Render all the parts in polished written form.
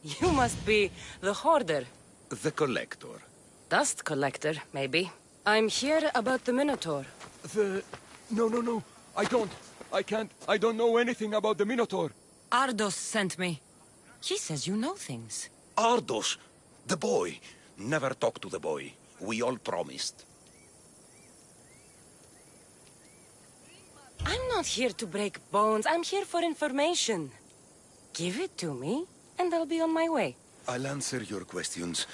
You must be the hoarder. The collector. Dust collector, maybe. I'm here about the Minotaur. No. I can't. I don't know anything about the Minotaur. Ardos sent me. He says you know things. Ardos! The boy. Never talk to the boy. We all promised. I'm not here to break bones. I'm here for information. Give it to me, and I'll be on my way. I'll answer your questions,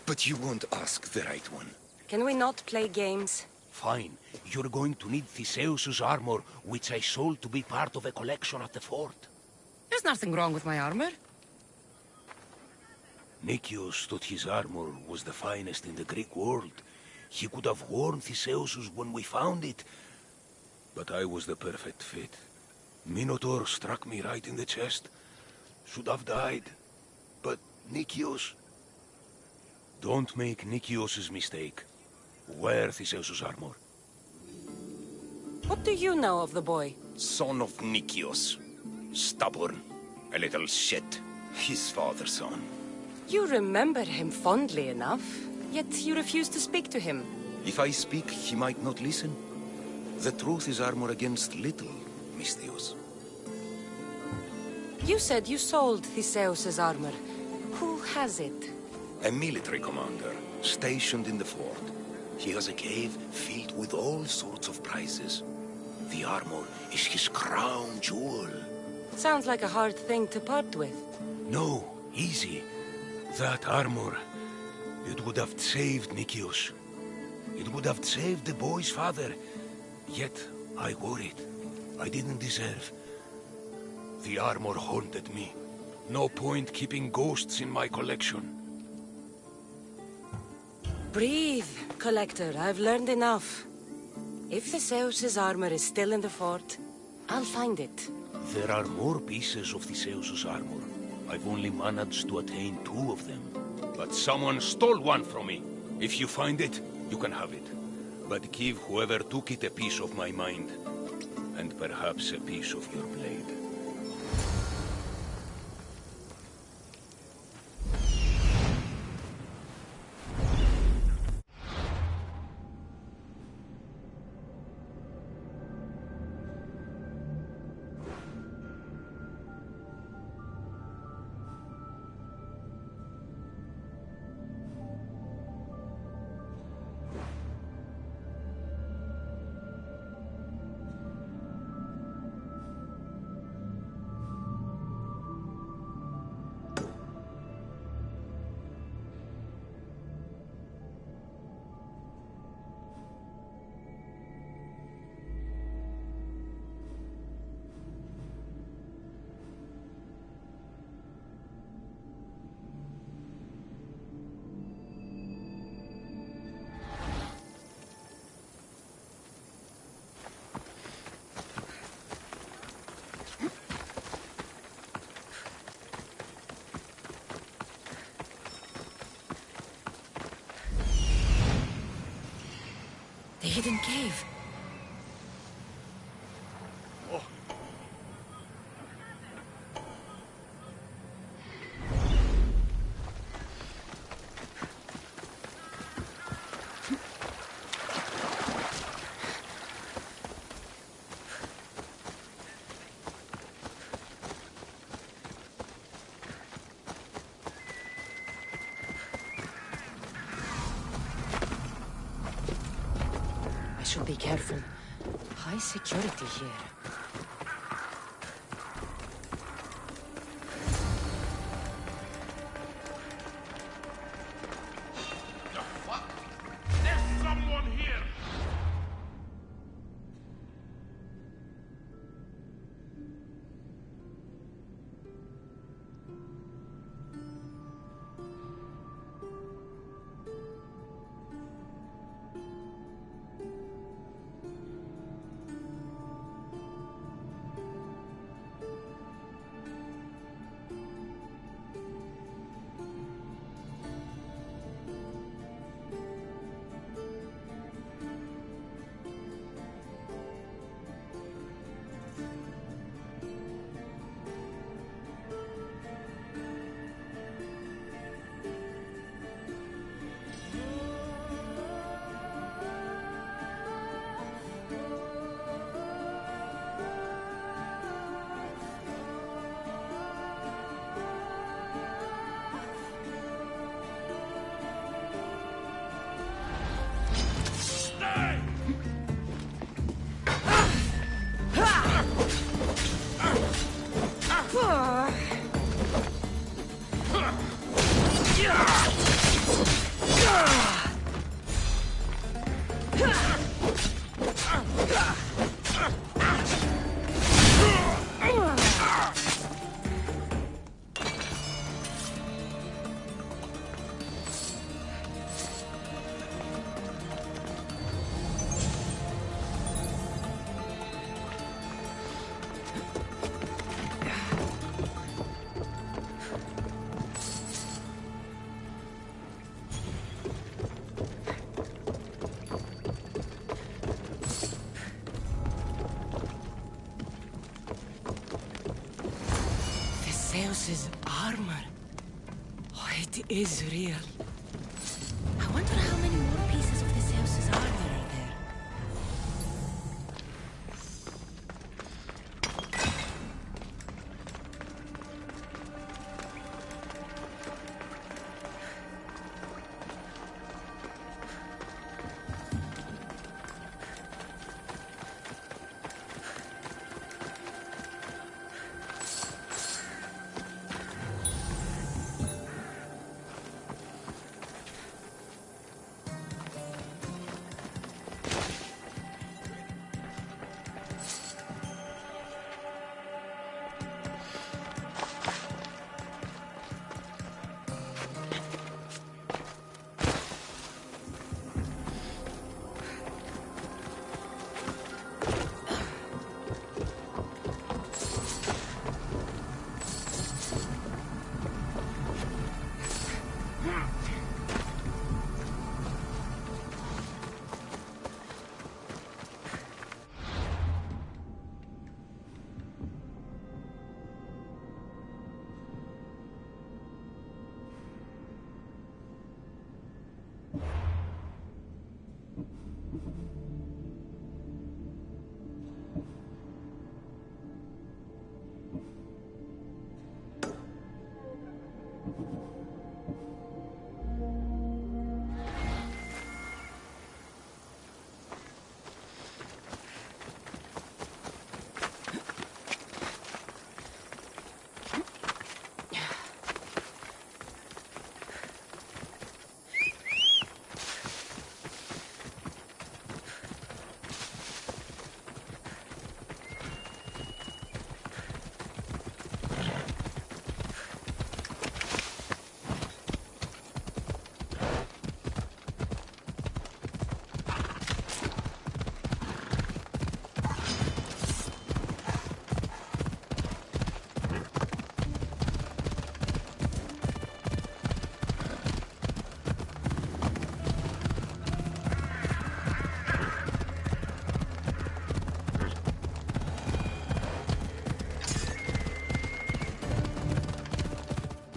but you won't ask the right one. Can we not play games? Fine. You're going to need Theseus's armor, which I sold to be part of a collection at the fort. There's nothing wrong with my armor. Nicias thought his armor was the finest in the Greek world. He could have worn Theseus's when we found it. But I was the perfect fit. Minotaur struck me right in the chest. Should have died. But Nicias... Don't make Nicias's mistake. Wear Theseus's armor. What do you know of the boy? Son of Nicias. Stubborn. A little shit. His father's son. You remember him fondly enough, yet you refuse to speak to him. If I speak, he might not listen. The truth is armor against little, Misthios. You said you sold Theseus's armor. Who has it? A military commander, stationed in the fort. He has a cave filled with all sorts of prizes. The armor is his crown jewel. Sounds like a hard thing to part with. No, easy. That armor, it would have saved Nicias. It would have saved the boy's father. Yet, I wore it. I didn't deserve. The armor haunted me. No point keeping ghosts in my collection. Breathe, Collector. I've learned enough. If Theseus's armor is still in the fort, I'll find it. There are more pieces of Theseus's armor. I've only managed to attain 2 of them. But someone stole one from me. If you find it, you can have it. But give whoever took it a piece of my mind. And perhaps a piece of your blade. The hidden cave. I should be careful. High security here. The fuck? There's someone here! Zeus's armor. Oh, it is real. I wonder how many more pieces of the Zeus's armor are there.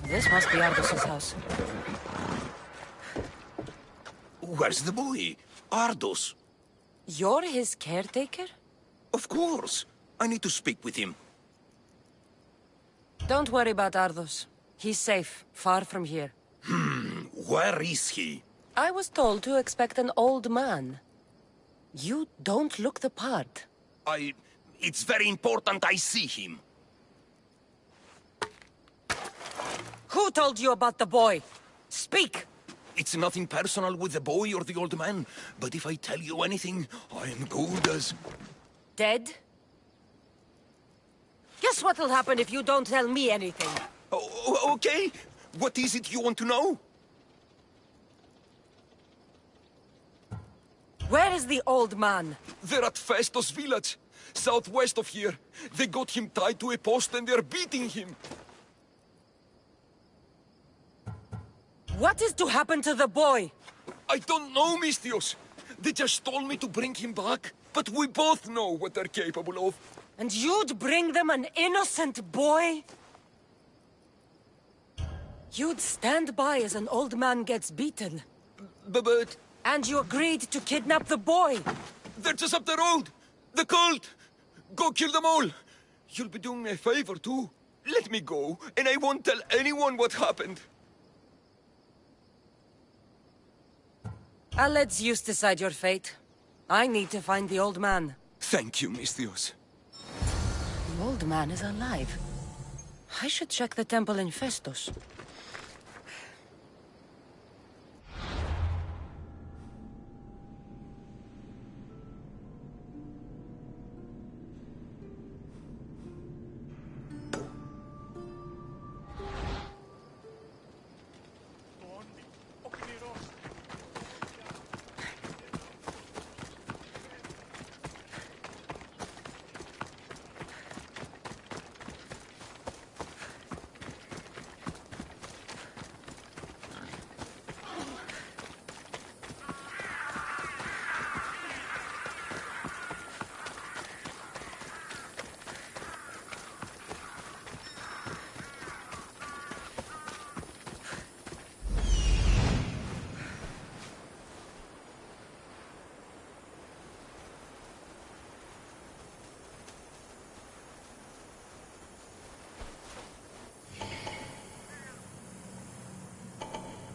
This must be Ardos's house. Where's the boy? Ardos. You're his caretaker? Of course. I need to speak with him. Don't worry about Ardos. He's safe, far from here. Where is he? I was told to expect an old man. You don't look the part. It's very important I see him. Who told you about the boy? Speak! It's nothing personal with the boy or the old man, but if I tell you anything, I am good as... Dead? Guess what'll happen if you don't tell me anything? Okay. What is it you want to know? Where is the old man? They're at Festos village, southwest of here. They got him tied to a post and they're beating him. What is to happen to the boy? I don't know, Mistios. They just told me to bring him back. But we both know what they're capable of. And you'd bring them an innocent boy? You'd stand by as an old man gets beaten. But... And you agreed to kidnap the boy. They're just up the road. The cult. Go kill them all. You'll be doing me a favor, too. Let me go, and I won't tell anyone what happened. I'll let Zeus decide your fate. I need to find the old man. Thank you, Mistios. The old man is alive. I should check the temple in Festos.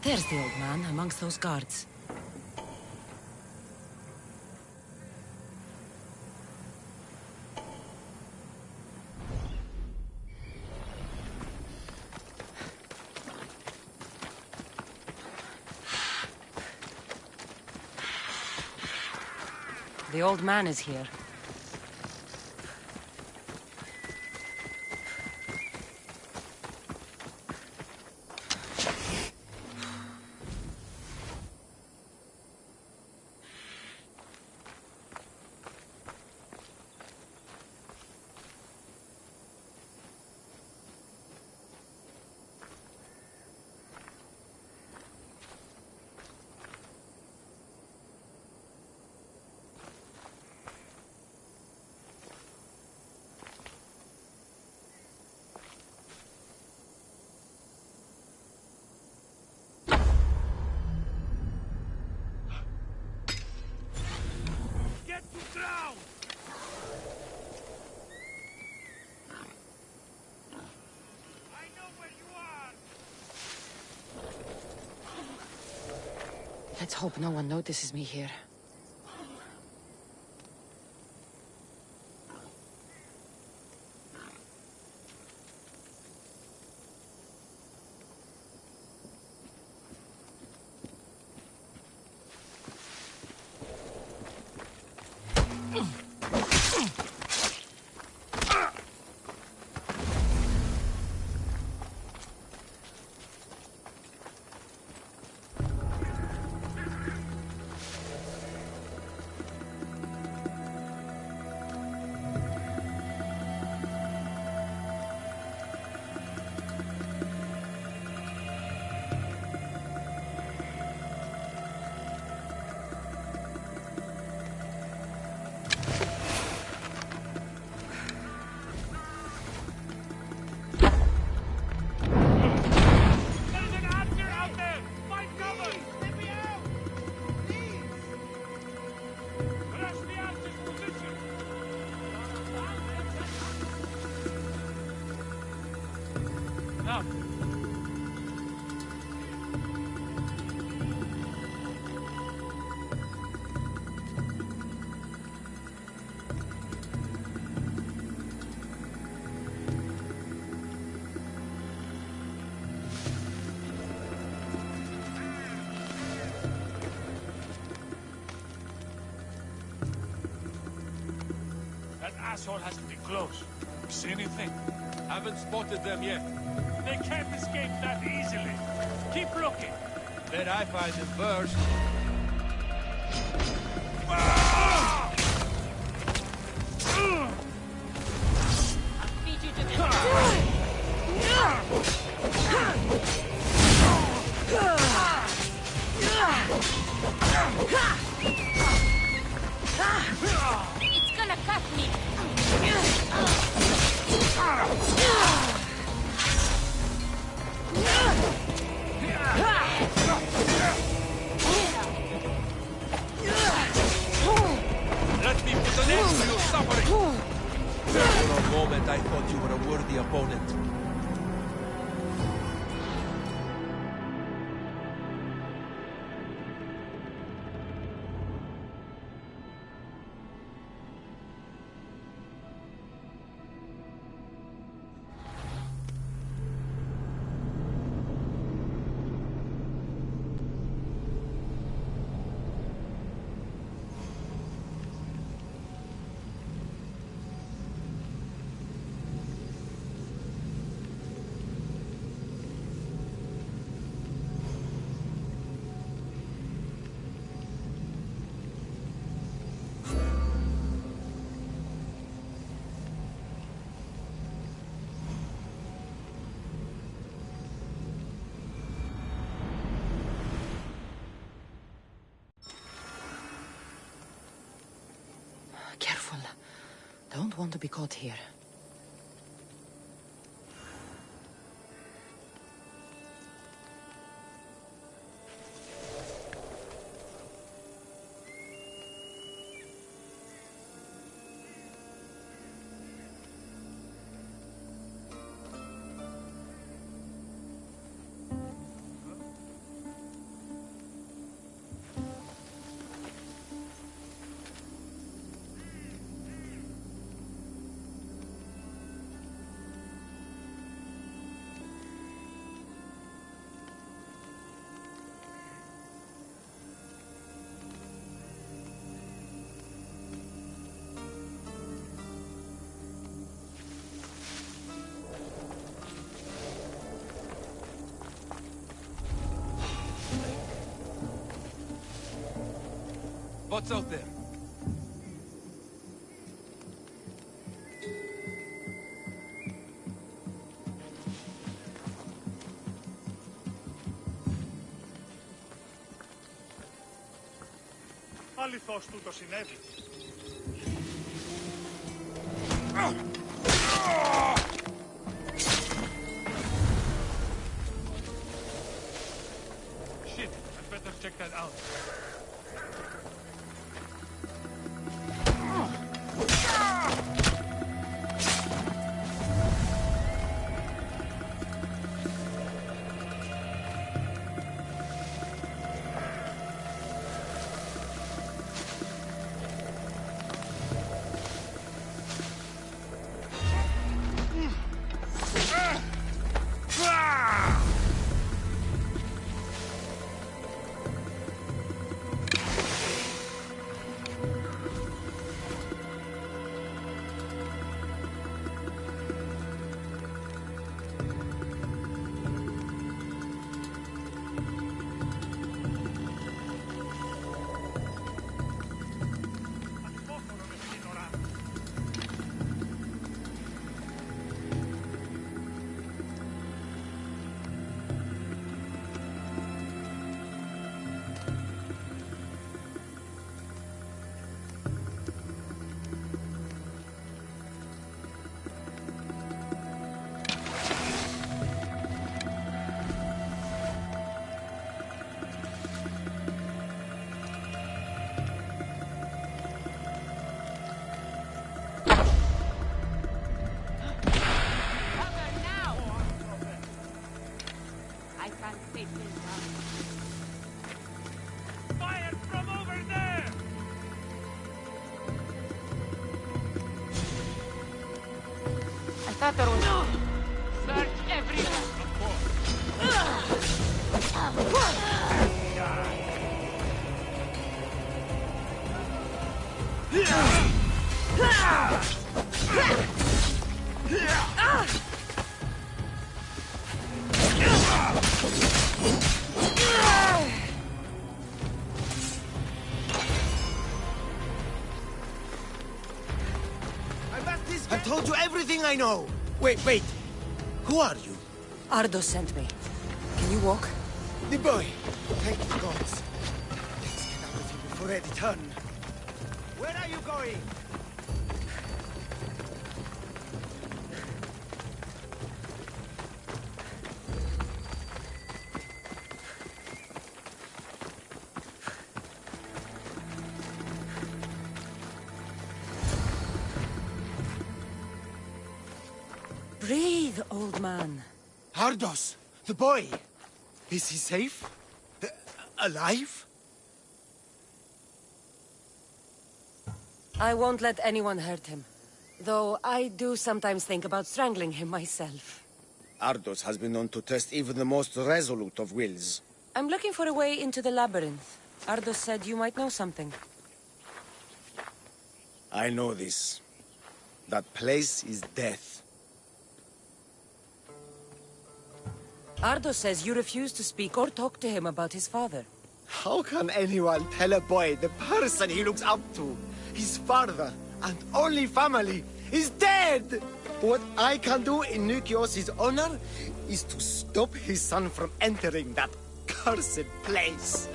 There's the old man amongst those guards. The old man is here. Get to ground! I know where you are! Let's hope no one notices me here. There's an archer out there! Find cover! Let me out! Please! Rush the archer's position! Now! That asshole has to be close. See anything? Haven't spotted them yet. They can't escape that easily. Keep looking. Let I find them first. It's gonna cut me! Let me put an end to your suffering! For a moment I thought you were a worthy opponent. Careful. Don't want to be caught here. What's out there? Αληθώς τούτο συνέβη. Shit, I'd better check that out. Fire from over there! I thought there was... Search everywhere! I've told you everything I know. Wait. Who are you? Ardo sent me. Can you walk? The boy. Thank the gods. Let's get out of here before they return. Where are you going? Breathe, old man. Ardos, the boy. Is he safe? Alive? I won't let anyone hurt him. Though I do sometimes think about strangling him myself. Ardos has been known to test even the most resolute of wills. I'm looking for a way into the labyrinth. Ardo said you might know something. I know this. That place is death. Ardo says you refuse to speak or talk to him about his father. How can anyone tell a boy the person he looks up to, his father and only family, is dead? What I can do in Nikios' honor is to stop his son from entering that cursed place.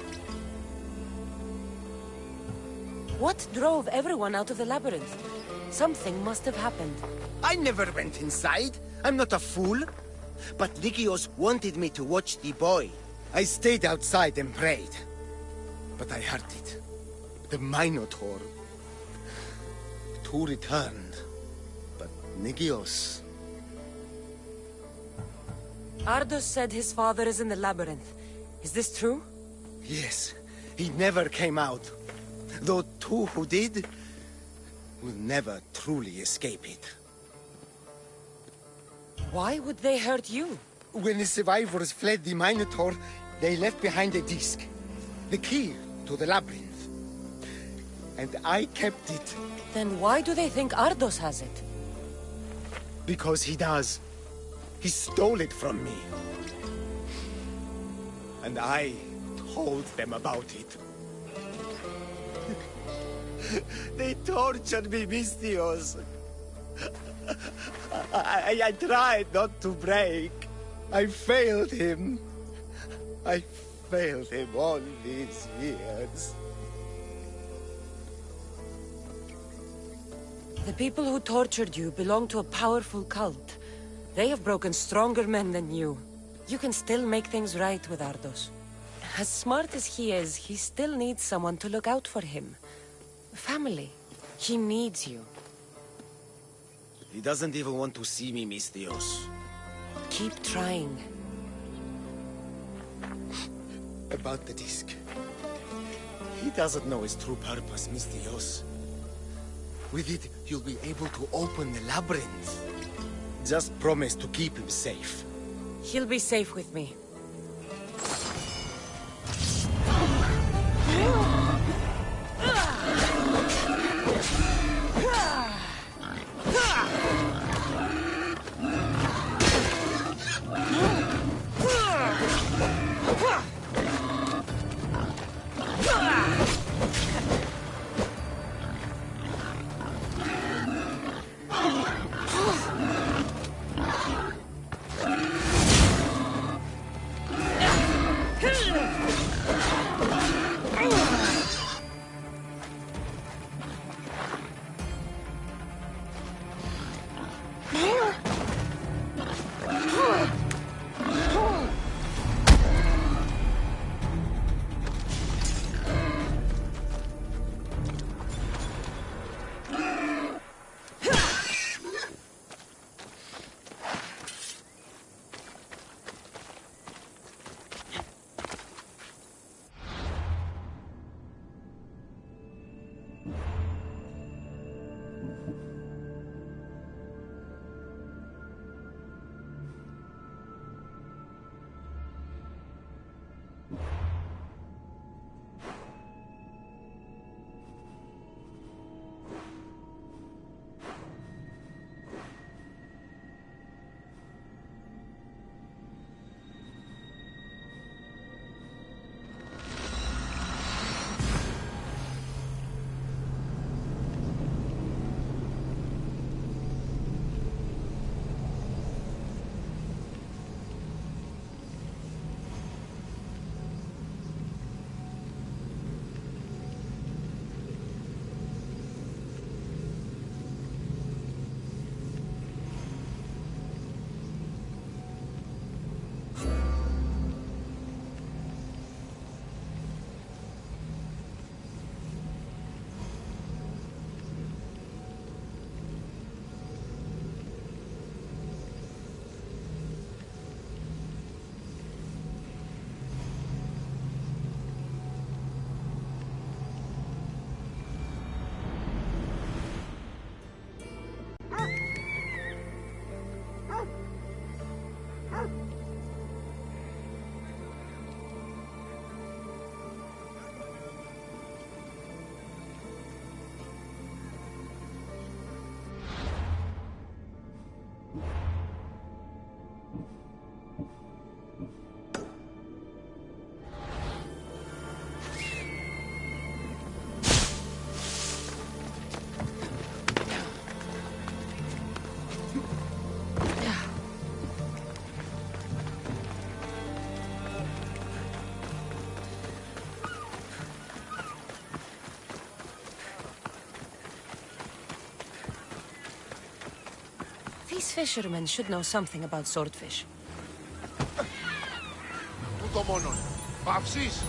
What drove everyone out of the labyrinth? Something must have happened. I never went inside. I'm not a fool. But Nikios wanted me to watch the boy. I stayed outside and prayed. But I heard it. The Minotaur. Two returned. But Nikios... Ardos said his father is in the labyrinth. Is this true? Yes. He never came out. Though two who did will never truly escape it. Why would they hurt you? When the survivors fled the Minotaur, they left behind a disc. The key to the labyrinth. And I kept it. Then why do they think Ardos has it? Because he does. He stole it from me. And I told them about it. They tortured me, Mistios. I tried not to break. I failed him. I failed him all these years. The people who tortured you belong to a powerful cult. They have broken stronger men than you. You can still make things right with Ardos. As smart as he is, he still needs someone to look out for him. Family. He needs you. He doesn't even want to see me, Mistios. Keep trying. About the disc. He doesn't know its true purpose, Mistios. With it, you'll be able to open the labyrinth. Just promise to keep him safe. He'll be safe with me. These fishermen should know something about swordfish. Πού το μόνον. Παύσεις.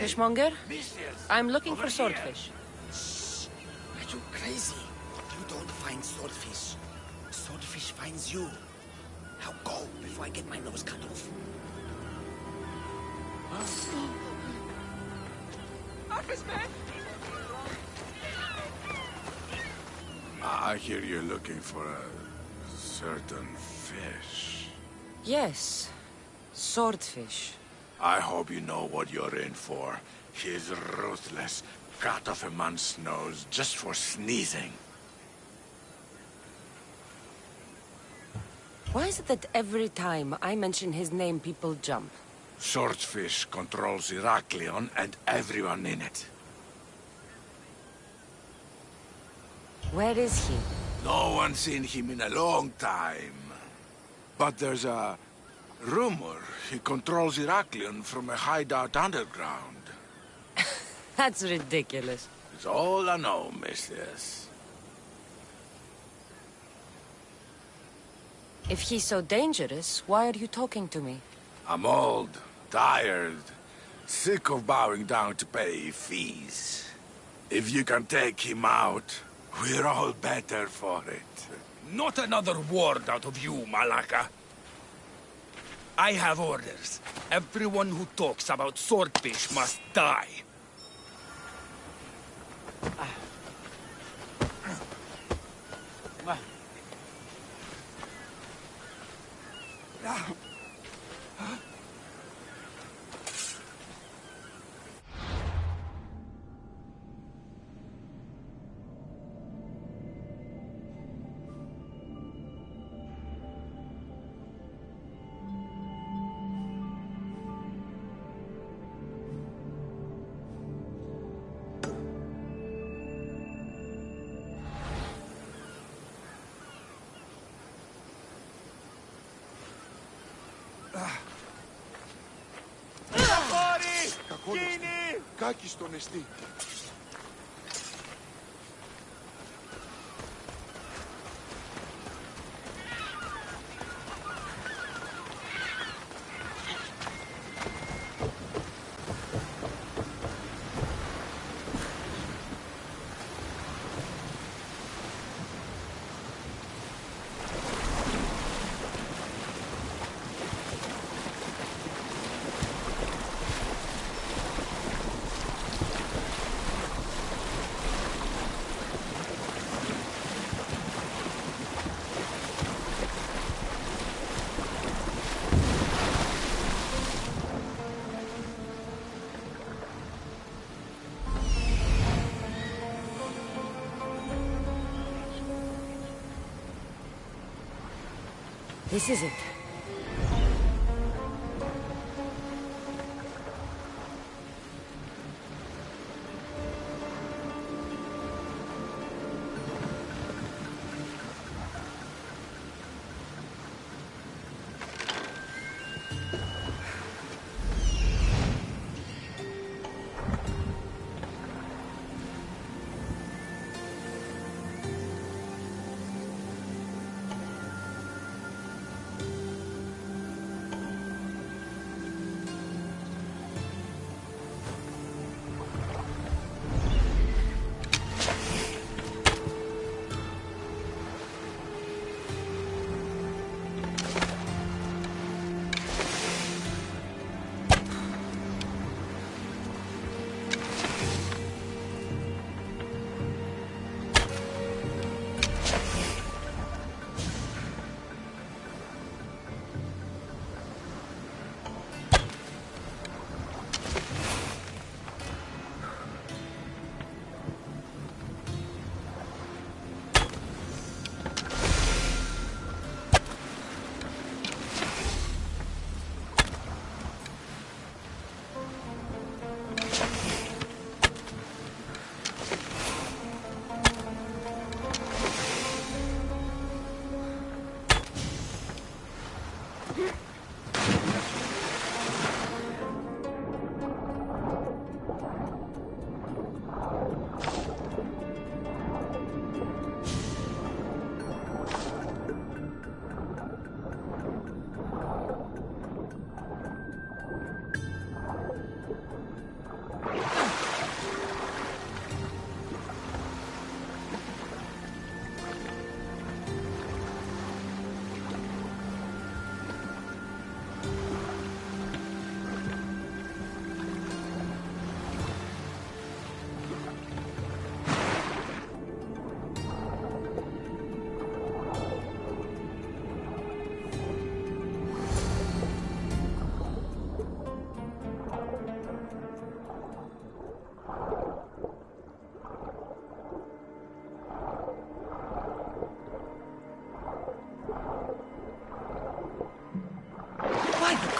Fishmonger? I'm looking for swordfish. Are you crazy? You don't find swordfish. Swordfish finds you. Now go before I get my nose cut off. I hear you're looking for a certain fish. Yes. Swordfish. I hope you know what you're in for. He's ruthless. Cut off a man's nose just for sneezing. Why is it that every time I mention his name, people jump? Swordfish controls Heraklion and everyone in it. Where is he? No one's seen him in a long time. But there's a rumor he controls Heraklion from a hideout underground. That's ridiculous. It's all I know, mistress. If he's so dangerous, why are you talking to me? I'm old, tired, sick of bowing down to pay fees. If you can take him out, we're all better for it. Not another word out of you, Malaka. I have orders. Everyone who talks about swordfish must die. Κάκι στον εστί. This is it.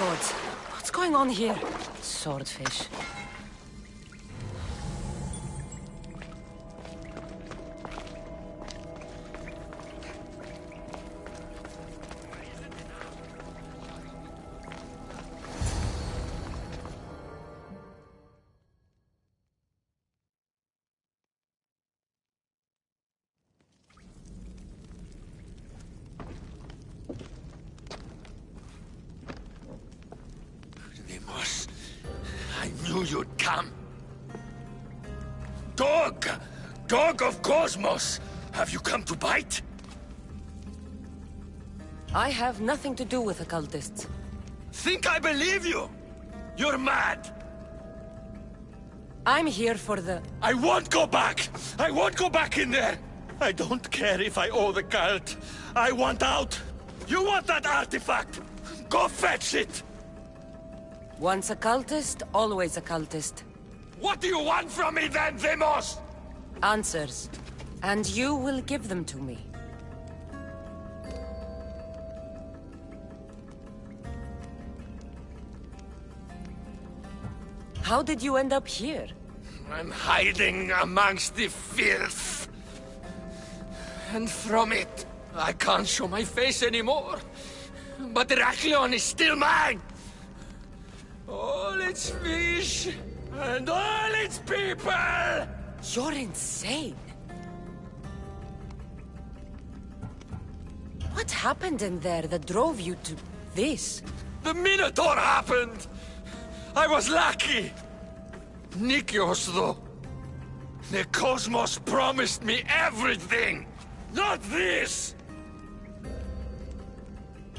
gods. What's going on here? Swordfish. I knew you'd come. Dog! Dog of Cosmos! Have you come to bite? I have nothing to do with occultists. Think I believe you? You're mad! I'm here for the... I won't go back! I won't go back in there! I don't care if I owe the cult. I want out! You want that artifact? Go fetch it! Once a cultist, always a cultist. What do you want from me then, Demos? Answers. And you will give them to me. How did you end up here? I'm hiding amongst the filth. And from it, I can't show my face anymore. But Heraklion is still mine! All its fish, and all its people! You're insane. What happened in there that drove you to this? The Minotaur happened! I was lucky! Nikios, though. The Cosmos promised me everything! Not this!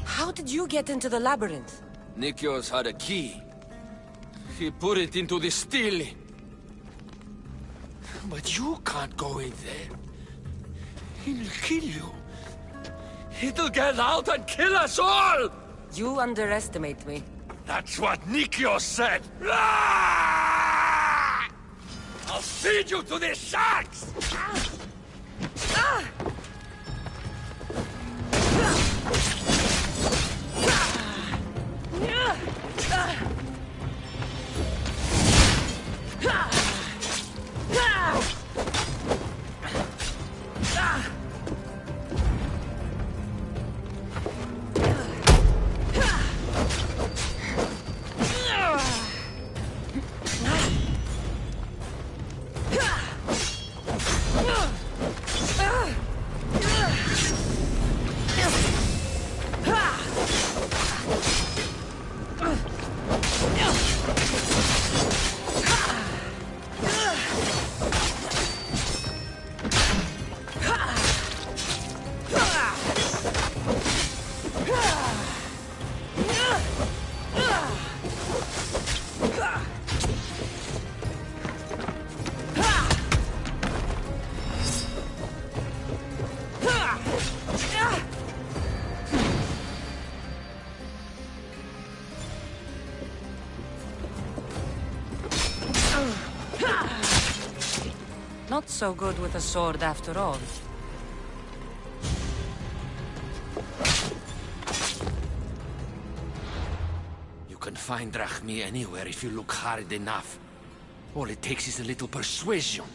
How did you get into the labyrinth? Nikios had a key. He put it into the stele. But you can't go in there. He'll kill you. It'll get out and kill us all! You underestimate me. That's what Nikios said! Ah! I'll feed you to the sharks! Not so good with a sword after all. You can find Drachmi anywhere if you look hard enough. All it takes is a little persuasion.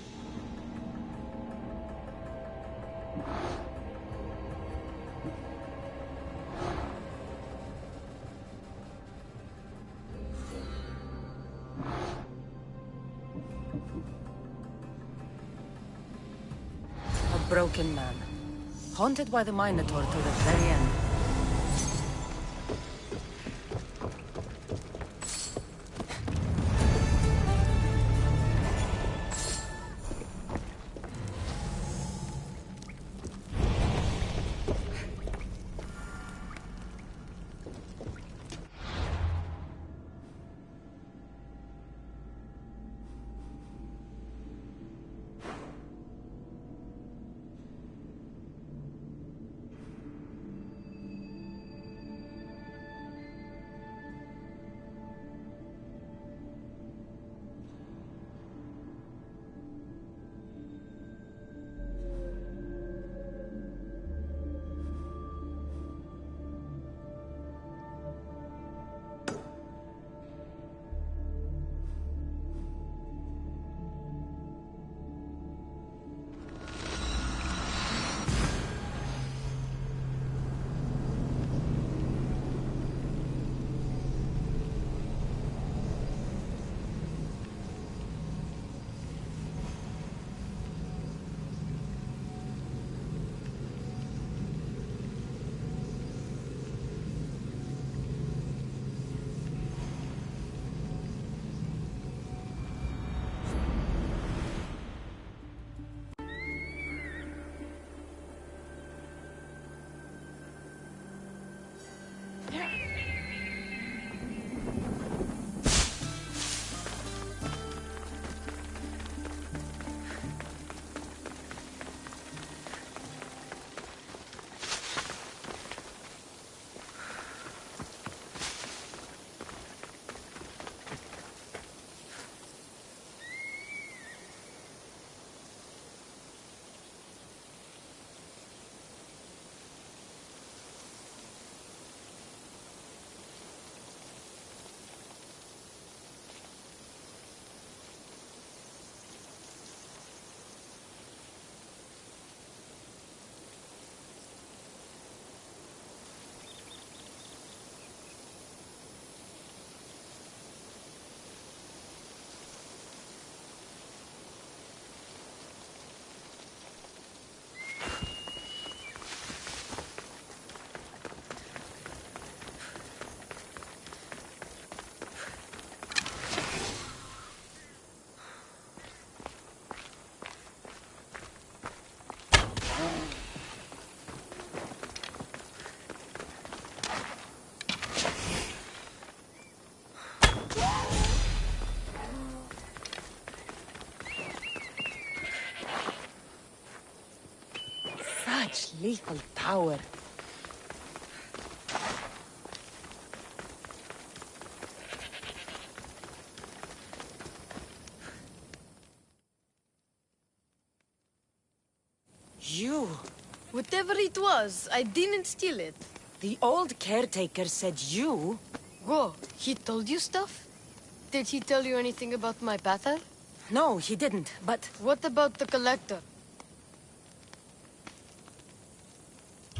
A broken man. Haunted by the Minotaur to the very end. such lethal power. You. Whatever it was, I didn't steal it. The old caretaker said you. Whoa, he told you stuff? Did he tell you anything about my pater? No, he didn't, but... What about the collector?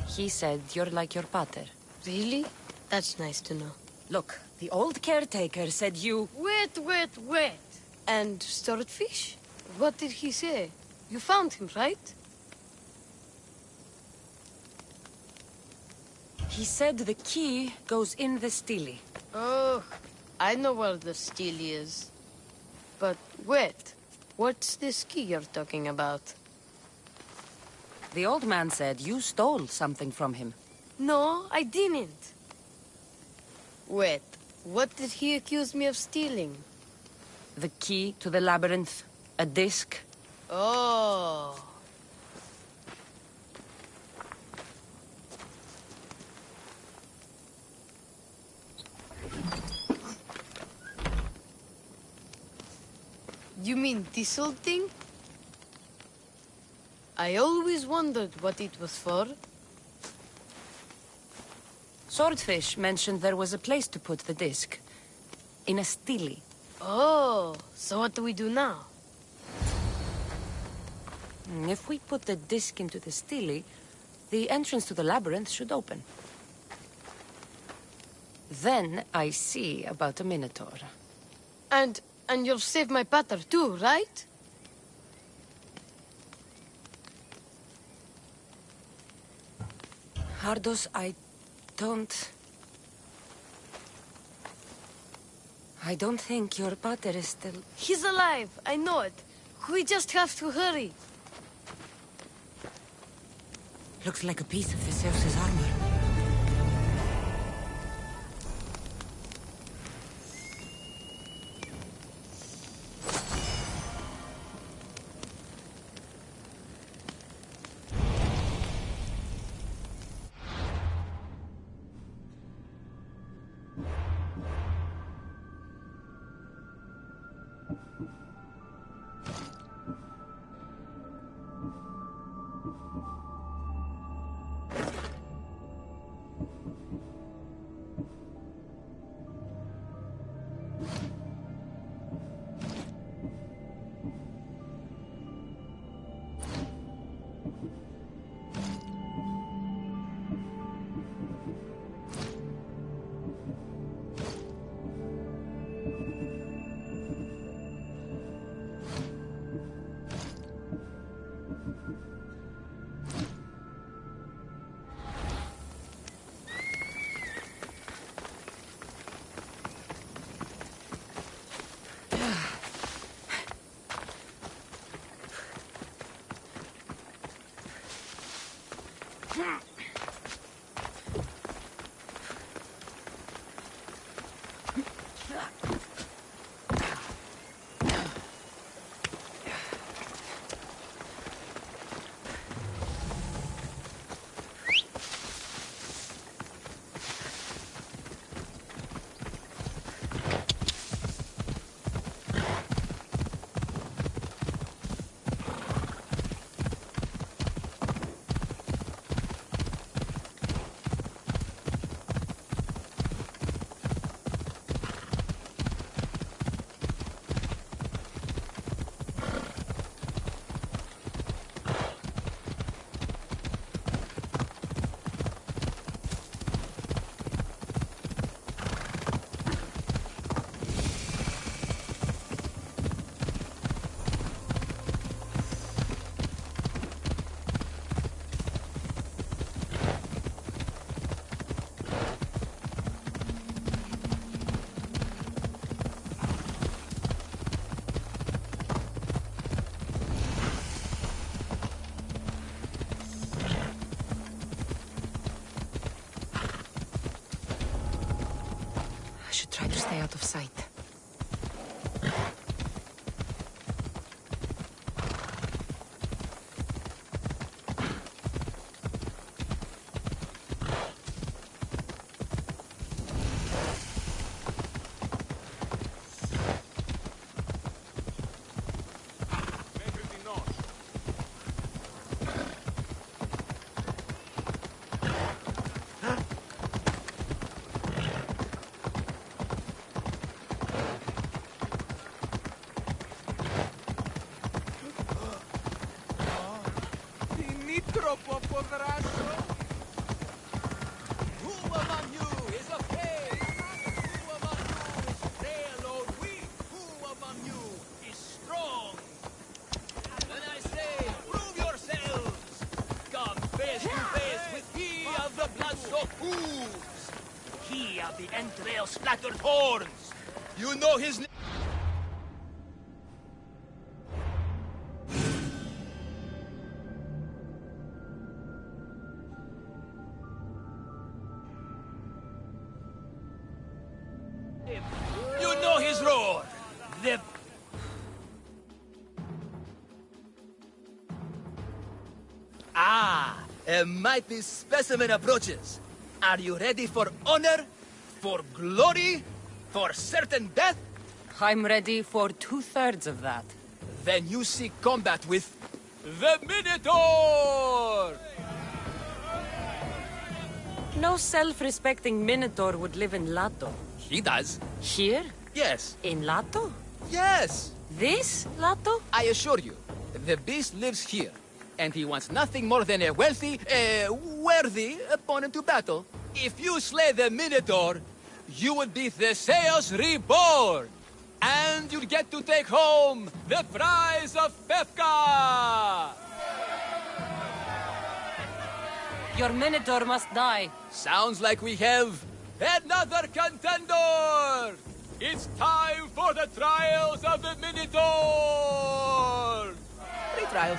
He said you're like your pater. Really? That's nice to know. Look, the old caretaker said you... Wait. And swordfish? What did he say? You found him, right? He said the key goes in the stele. Oh, I know where the steel is. But wait, what's this key you're talking about? The old man said you stole something from him. No, I didn't. Wait, what did he accuse me of stealing? The key to the labyrinth, a disc. Oh. You mean this old thing? I always wondered what it was for. Swordfish mentioned there was a place to put the disc. In a stele. Oh, so what do we do now? If we put the disc into the stele, the entrance to the labyrinth should open. Then I see about a minotaur. And you'll save my pater too, right? Ardos, I don't think your pater is still... He's alive, I know it. We just have to hurry. Looks like a piece of Theseus's armor. Try to stay out of sight. for the ransom? Who among you is afraid? Who among you is frail or weak? Who among you is strong? When I say, prove yourselves! Come face to face with he of the blood-soaked hooves! He of the entrail-splattered horns! You know his name? You know his roar! The... Ah! A mighty specimen approaches. Are you ready for honor? For glory? For certain death? I'm ready for 2/3 of that. Then you seek combat with... the Minotaur! No self-respecting Minotaur would live in Lato. He does. Here? Yes. In Lato? Yes! This Lato? I assure you, the beast lives here. And he wants nothing more than a wealthy, worthy opponent to battle. If you slay the Minotaur, you would be Theseus reborn! And you'd get to take home the prize of Pefka! Your Minotaur must die. Sounds like we have another contender! It's time for the trials of the Minotaur! 3 trials.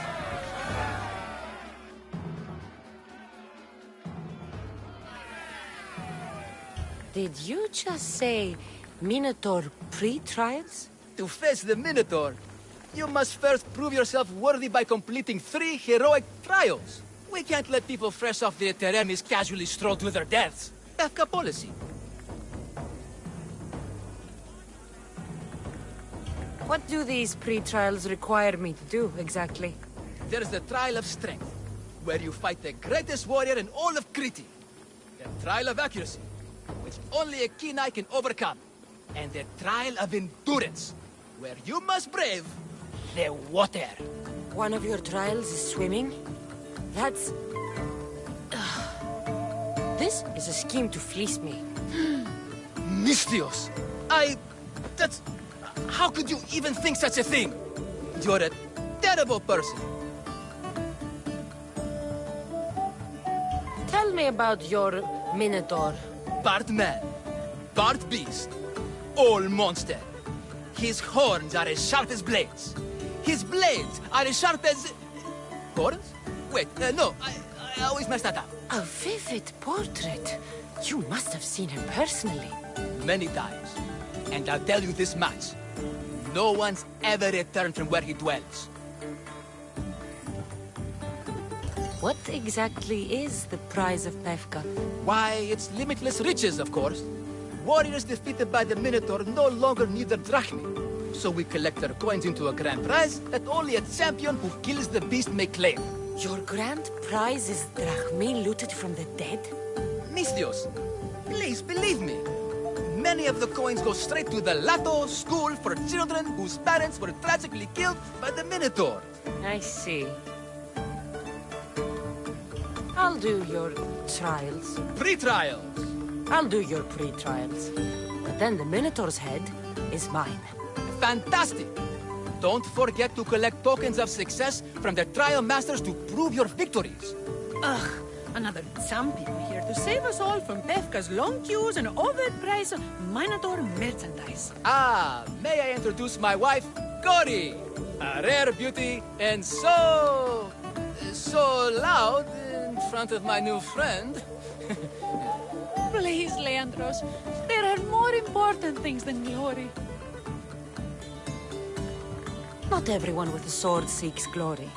Did you just say Minotaur pre-trials? To face the Minotaur, you must first prove yourself worthy by completing 3 heroic trials. We can't let people fresh off the Teremis casually stroll to their deaths. Pefka policy. What do these pre-trials require me to do, exactly? There's the Trial of Strength, where you fight the greatest warrior in all of Crete. The Trial of Accuracy, which only a keen eye can overcome. And the Trial of Endurance, where you must brave the water. One of your trials is swimming? That's... This is a scheme to fleece me. Mystios! That's... How could you even think such a thing? You're a terrible person. Tell me about your Minotaur. Part man, part beast, all monster. His horns are as sharp as blades. His blades are as sharp as... Horns? Wait, no, I always mess that up. A vivid portrait. You must have seen him personally. Many times. And I'll tell you this much. No one's ever returned from where he dwells. What exactly is the prize of Pefka? Why, it's limitless riches, of course. Warriors defeated by the Minotaur no longer need their drachmi. So we collect their coins into a grand prize that only a champion who kills the beast may claim. Your grand prize is drachmi looted from the dead? Mystios, please believe me. Many of the coins go straight to the Lato school for children whose parents were tragically killed by the Minotaur. I see. I'll do your trials. Pre-trials. I'll do your pre-trials. But then the Minotaur's head is mine. Fantastic! Don't forget to collect tokens of success from the trial masters to prove your victories. Ugh, another champion here to save us all from Pefka's long queues and overpriced Minotaur merchandise. Ah, may I introduce my wife, Cory? A rare beauty and so loud in front of my new friend. Please, Leandros, there are more important things than glory. Not everyone with a sword seeks glory.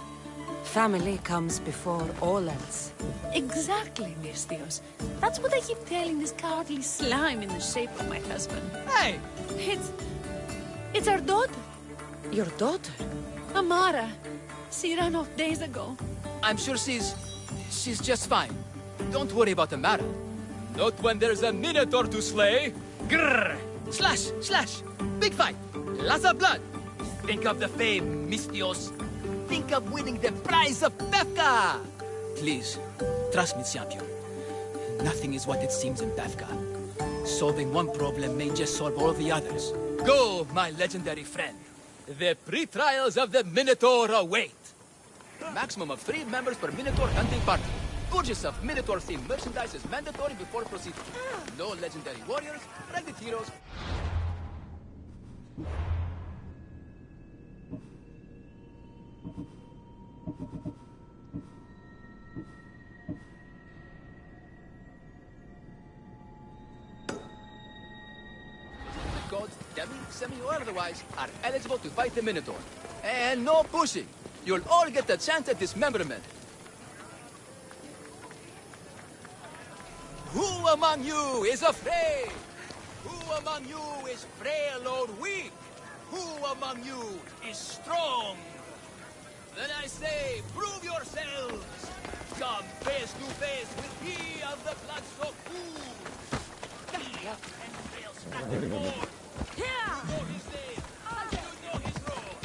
Family comes before all else. Exactly, Mystios. That's what I keep telling this cowardly slime in the shape of my husband. Hey! It's our daughter, Your daughter? Amara. She ran off days ago. I'm sure she's just fine. Don't worry about Amara. Not when there's a Minotaur to slay. Grrr! Slash! Slash! Big fight! Lots of blood! Think of the fame, Mystios. Think of winning the prize of Pefka! Please, trust me, champion. Nothing is what it seems in Dafka. Solving one problem may just solve all the others. Go, my legendary friend. The pre-trials of the Minotaur await. Maximum of 3 members per Minotaur hunting party. Gorge yourself, Minotaur-themed merchandise is mandatory before proceeding. No legendary warriors, branded heroes. Gods, demi, semi, or otherwise, are eligible to fight the Minotaur. And no pushing. You'll all get a chance at dismemberment. Who among you is afraid? Who among you is frail or weak? Who among you is strong? Then I say, prove yourselves! Come face to face with he of the blood-soaked food! And fail scattered more! You know his name! You know his role!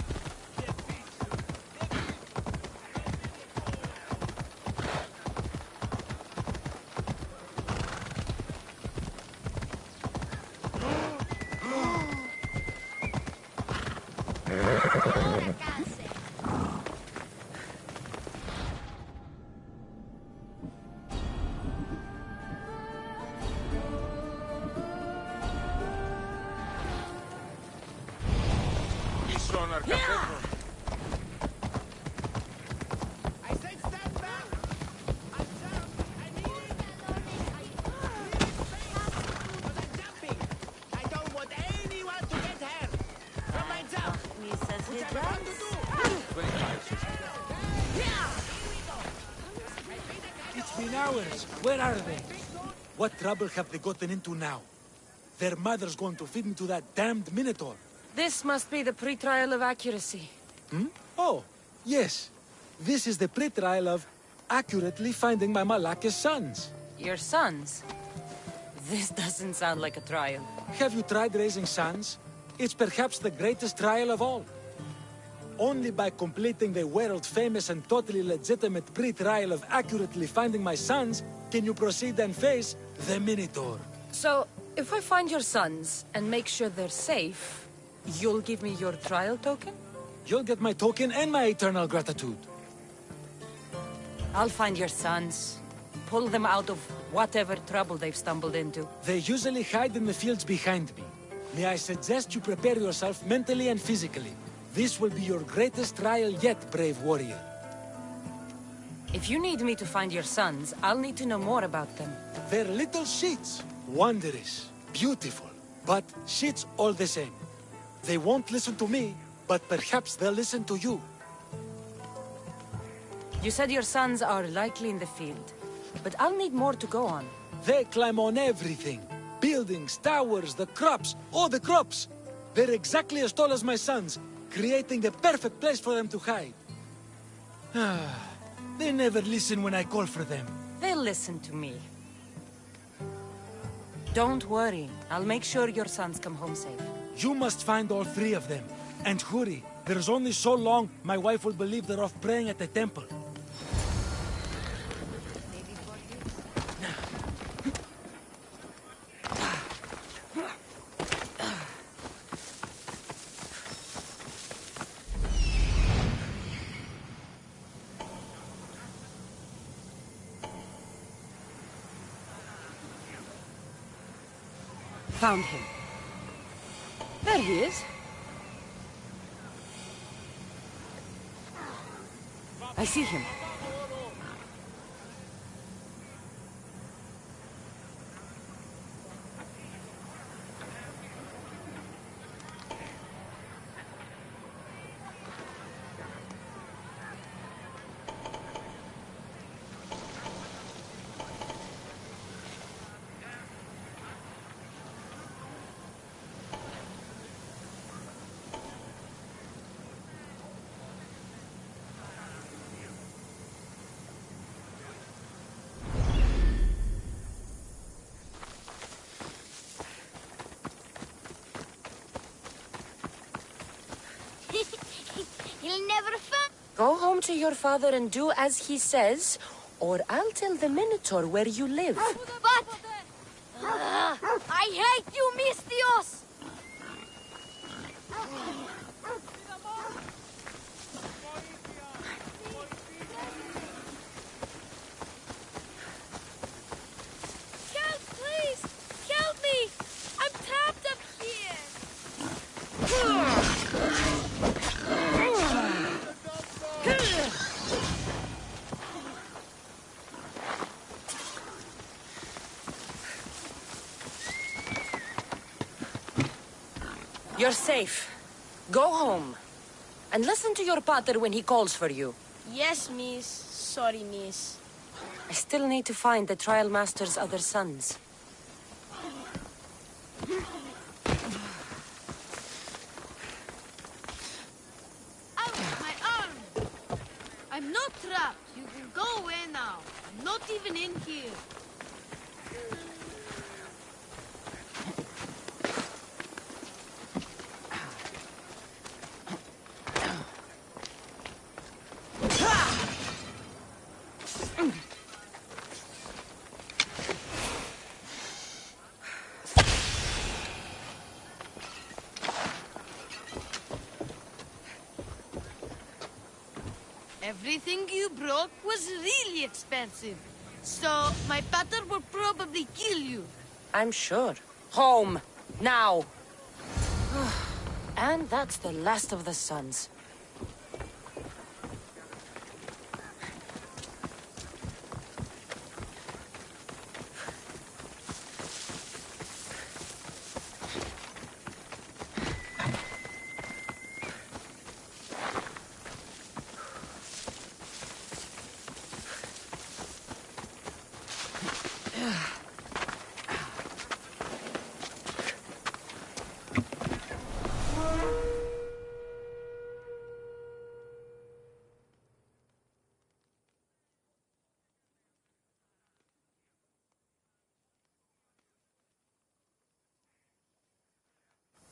Where are they? What trouble have they gotten into now? Their mother's going to feed me to that damned Minotaur. This must be the pre-trial of accuracy. Oh, yes. This is the pre-trial of accurately finding my Malaka's sons. Your sons? This doesn't sound like a trial. Have you tried raising sons? It's perhaps the greatest trial of all. Only by completing the world-famous and totally legitimate pre-trial of accurately finding my sons can you proceed and face the Minotaur. So, if I find your sons and make sure they're safe, you'll give me your trial token? You'll get my token and my eternal gratitude. I'll find your sons. Pull them out of whatever trouble they've stumbled into. They usually hide in the fields behind me. May I suggest you prepare yourself mentally and physically. This will be your greatest trial yet, brave warrior. If you need me to find your sons, I'll need to know more about them. They're little shits. Wondrous. Beautiful. But shits all the same. They won't listen to me, but perhaps they'll listen to you. You said your sons are likely in the field, but I'll need more to go on. They climb on everything. Buildings, towers, the crops. Oh, the crops! They're exactly as tall as my sons, creating the perfect place for them to hide. They never listen when I call for them. They'll listen to me. Don't worry. I'll make sure your sons come home safe. You must find all 3 of them. And hurry. There's only so long my wife will believe they're off praying at the temple. Found him. There he is. I see him. He'll never find. Go home to your father and do as he says, or I'll tell the Minotaur where you live. But... I hate you, Mistios! Help, please! Help me! I'm trapped up here! You're safe. Go home. And listen to your pater when he calls for you. Yes, miss. Sorry, miss. I still need to find the Trial Master's other sons. Ow, my arm! I'm not trapped. You can go away now. I'm not even in here. Everything you brought was really expensive. So, my pater will probably kill you. I'm sure. Home. Now. And that's the last of the sons.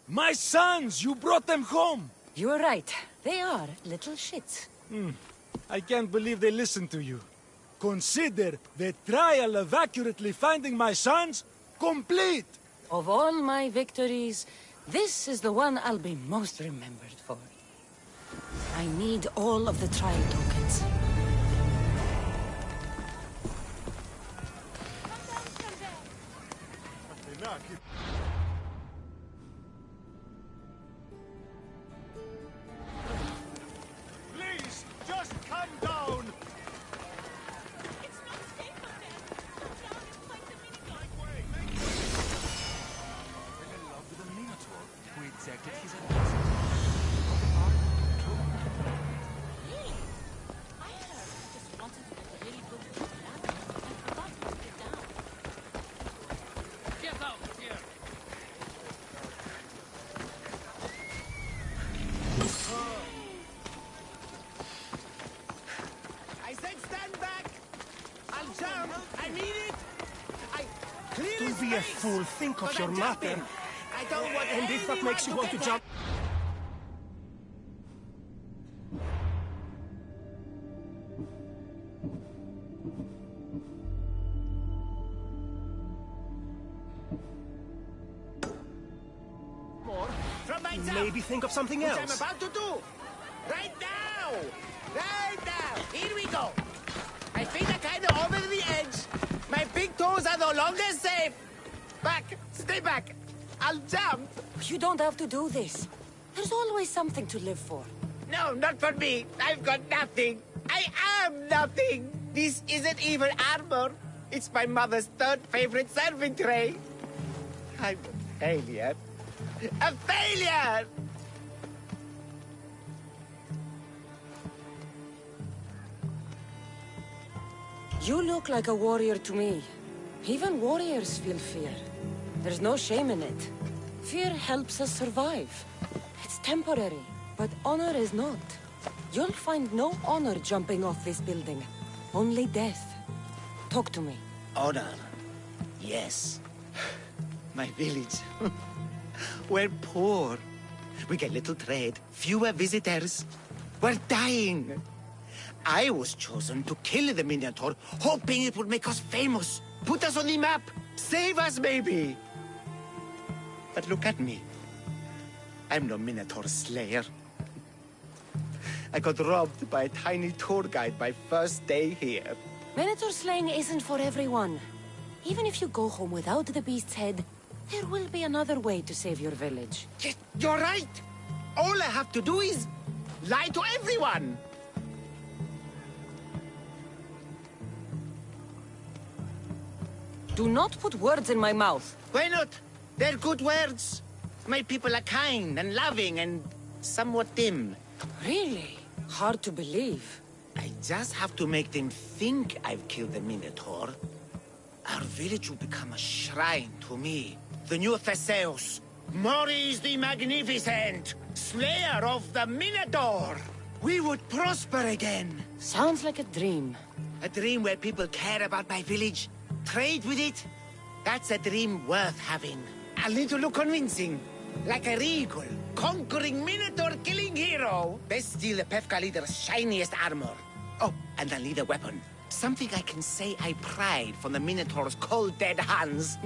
My sons! You brought them home! You were right. They are little shits. I can't believe they listened to you. Consider the trial of accurately finding my sons complete! Of all my victories, this is the one I'll be most remembered for. I need all of the trial tokens. Please, just come down! Get out of here! I said stand back! I'll jump! I mean it! Clear Don't be a fool. Think of your mother. I don't want And if that makes you want to jump... more from my jump. Maybe think of something Which else. I'm about to do. Right now! Right now! Here we go! My feet are kind of over the edge. My big toes are no longer safe. Back! Stay back! I'll jump! You don't have to do this. There's always something to live for. No, not for me. I've got nothing. I am nothing. This isn't even armor. It's my mother's third favorite serving tray. I'm a failure. A failure! You look like a warrior to me. Even warriors feel fear. There's no shame in it. Fear helps us survive. It's temporary, but honor is not. You'll find no honor jumping off this building. Only death. Talk to me. Honor. Yes. My village. We're poor. We get little trade, fewer visitors. We're dying. I was chosen to kill the Minotaur, hoping it would make us famous. Put us on the map. Save us, maybe. But look at me. I'm no Minotaur slayer. I got robbed by a tiny tour guide my first day here. Minotaur slaying isn't for everyone. Even if you go home without the beast's head, there will be another way to save your village. You're right. All I have to do is lie to everyone. Do not put words in my mouth. Why not? They're good words. My people are kind and loving and somewhat dim. Really? Hard to believe. I just have to make them think I've killed the Minotaur. Our village will become a shrine to me, the new Theseus. Maurice the Magnificent, slayer of the Minotaur. We would prosper again. Sounds like a dream. A dream where people care about my village, trade with it. That's a dream worth having. I'll need to look convincing. Like a regal, conquering Minotaur-killing hero. Best steal the Pefka leader's shiniest armor. Oh, and I'll need a weapon. Something I can say I pried from the Minotaur's cold dead hands.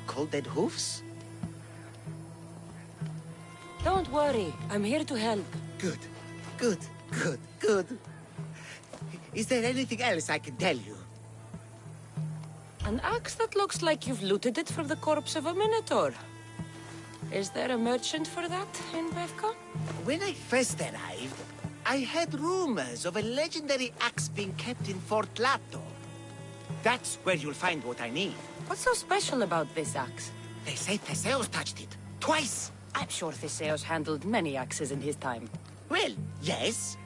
Cold dead hoofs? Don't worry, I'm here to help. Good, good, good, good. Is there anything else I can tell you? An axe that looks like you've looted it from the corpse of a Minotaur. Is there a merchant for that in Pefka? When I first arrived, I heard rumors of a legendary axe being kept in Fort Lato. That's where you'll find what I need. What's so special about this axe? They say Theseus touched it. Twice. I'm sure Theseus handled many axes in his time. Well, yes.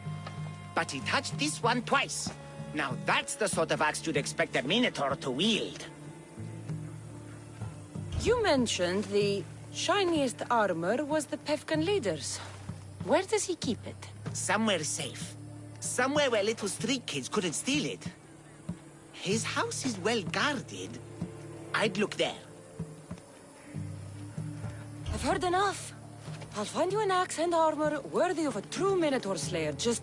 But he touched this one twice. Now that's the sort of axe you'd expect a Minotaur to wield. You mentioned the shiniest armor was the Pefkan leader's. Where does he keep it? Somewhere safe. Somewhere where little street kids couldn't steal it. His house is well guarded. I'd look there. I've heard enough. I'll find you an axe and armor worthy of a true Minotaur slayer. Just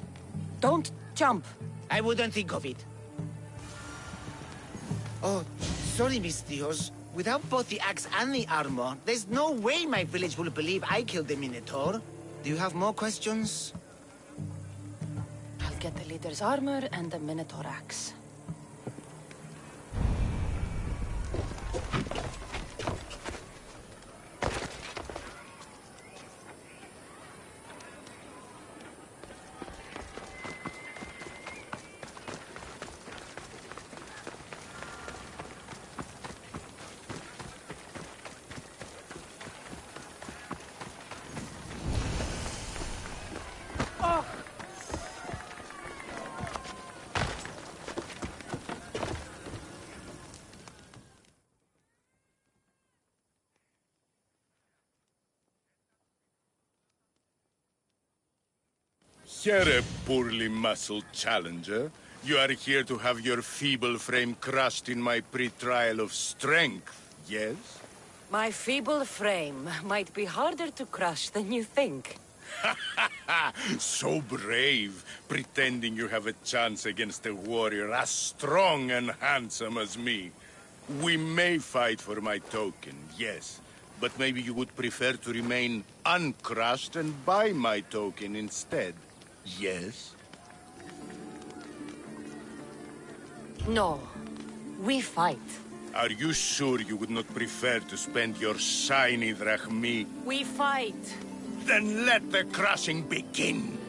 don't jump. I wouldn't think of it. Oh, sorry, Miss Dios. Without both the axe and the armor, there's no way my village will believe I killed the Minotaur. Do you have more questions? I'll get the leader's armor and the Minotaur axe. Here, a poorly muscled challenger. You are here to have your feeble frame crushed in my pre-trial of strength, yes? My feeble frame might be harder to crush than you think. So brave, pretending you have a chance against a warrior as strong and handsome as me. We may fight for my token, yes. But maybe you would prefer to remain uncrushed and buy my token instead. Yes? No. We fight. Are you sure you would not prefer to spend your shiny drachmi? We fight. Then let the crushing begin.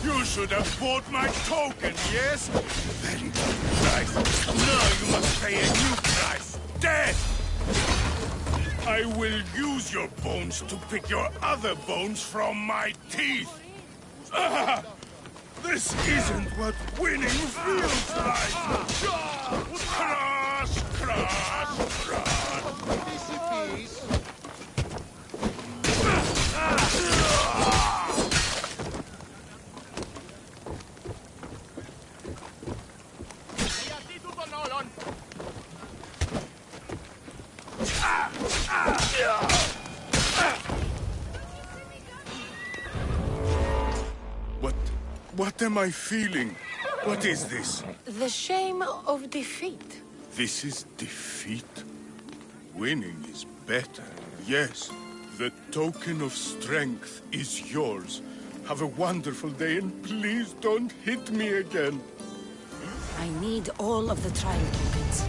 You should have bought my token, yes? Very good price. Now you must pay a new price. Death! I will use your bones to pick your other bones from my teeth. This isn't what winning feels like! Crush, crush, crush! Easy peasy. What am I feeling? What is this? The shame of defeat. This is defeat? Winning is better, yes. The token of strength is yours. Have a wonderful day and please don't hit me again. I need all of the trial tokens.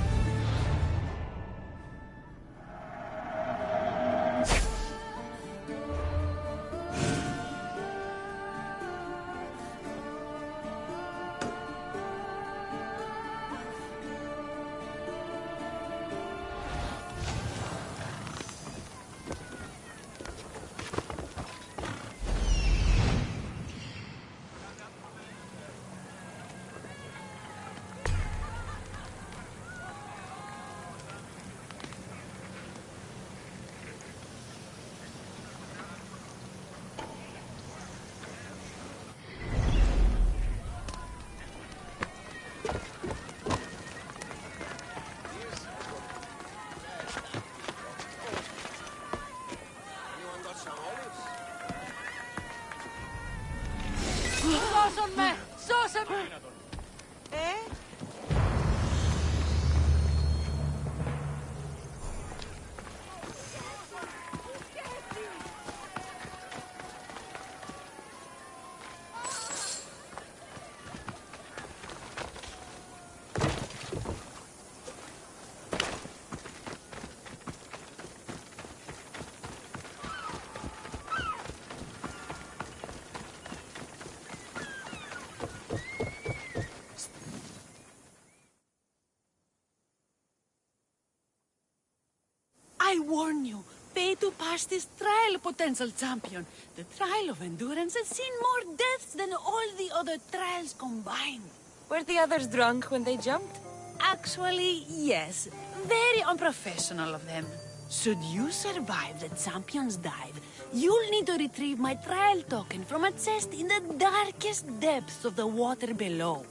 I warn you, pay to pass this trial, potential champion. The trial of endurance has seen more deaths than all the other trials combined. Were the others drunk when they jumped? Actually, yes. Very unprofessional of them. Should you survive the champion's dive, you'll need to retrieve my trial token from a chest in the darkest depths of the water below.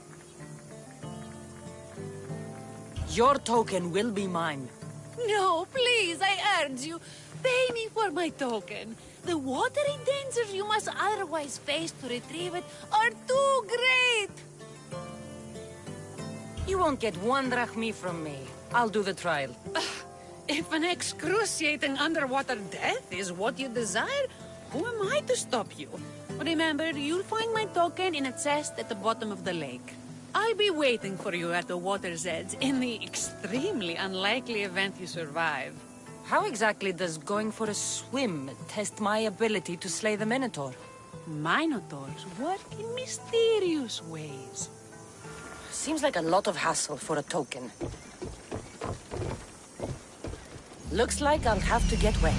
Your token will be mine. No, please, I urge you. Pay me for my token. The watery dangers you must otherwise face to retrieve it are too great. You won't get one drachmi from me. I'll do the trial. If an excruciating underwater death is what you desire, who am I to stop you? Remember, you'll find my token in a chest at the bottom of the lake. I'll be waiting for you at the water's edge in the extremely unlikely event you survive. How exactly does going for a swim test my ability to slay the Minotaur? Minotaurs work in mysterious ways. Seems like a lot of hassle for a token. Looks like I'll have to get wet.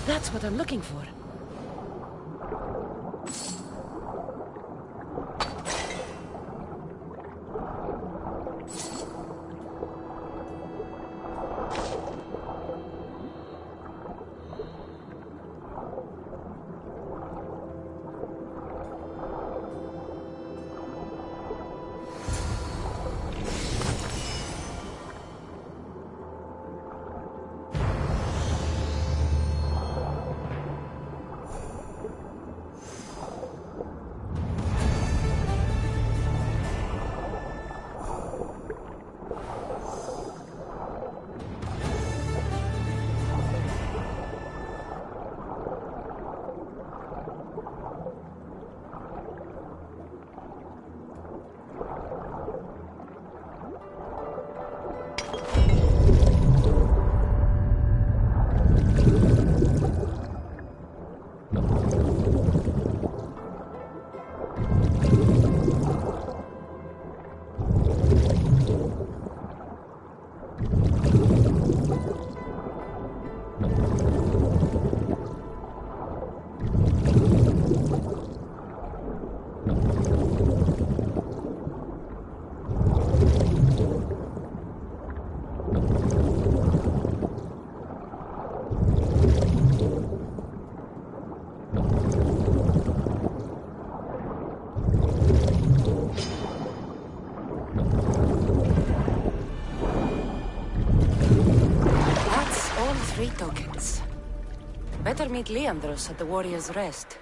That's what I'm looking for. Tokens. Better meet Leandros at the Warrior's Rest.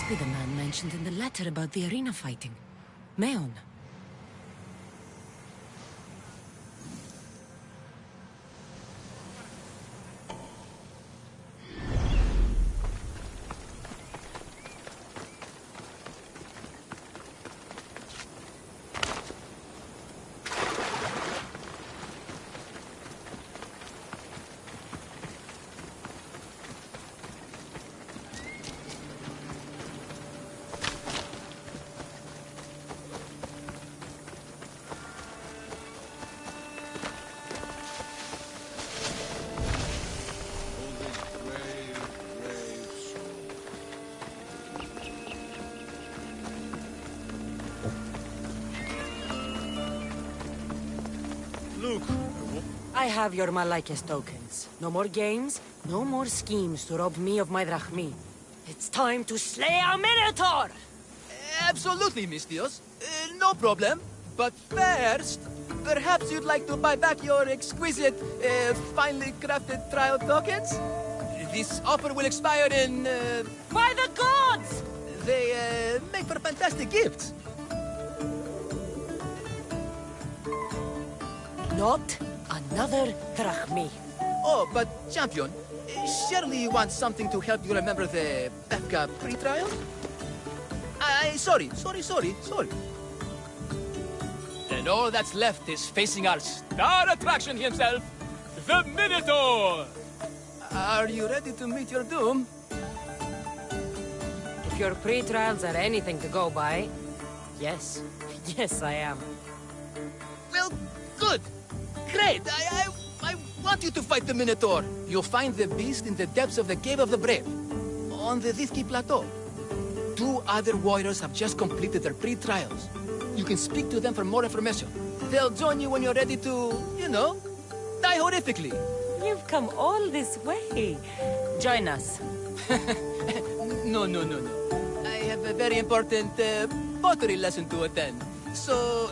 Be the man mentioned in the letter about the arena fighting. Meon. I have your Malaikis tokens. No more games, no more schemes to rob me of my drachmi. It's time to slay a Minotaur! Absolutely, Mistios. No problem. But first, perhaps you'd like to buy back your exquisite, finely crafted trial tokens? This offer will expire in, By the gods! They, make for fantastic gifts. Not another drachmi. Oh, but, champion, surely you want something to help you remember the Befka pre-trial? Sorry. And all that's left is facing our star attraction himself, the Minotaur! Are you ready to meet your doom? If your pre-trials are anything to go by, yes. Yes, I am. Well, good. Great. I want you to fight the Minotaur. You'll find the beast in the depths of the Cave of the Brave, on the Dithki Plateau. 2 other warriors have just completed their pre-trials. You can speak to them for more information. They'll join you when you're ready to, die horrifically. You've come all this way. Join us. No. I have a very important pottery lesson to attend. So...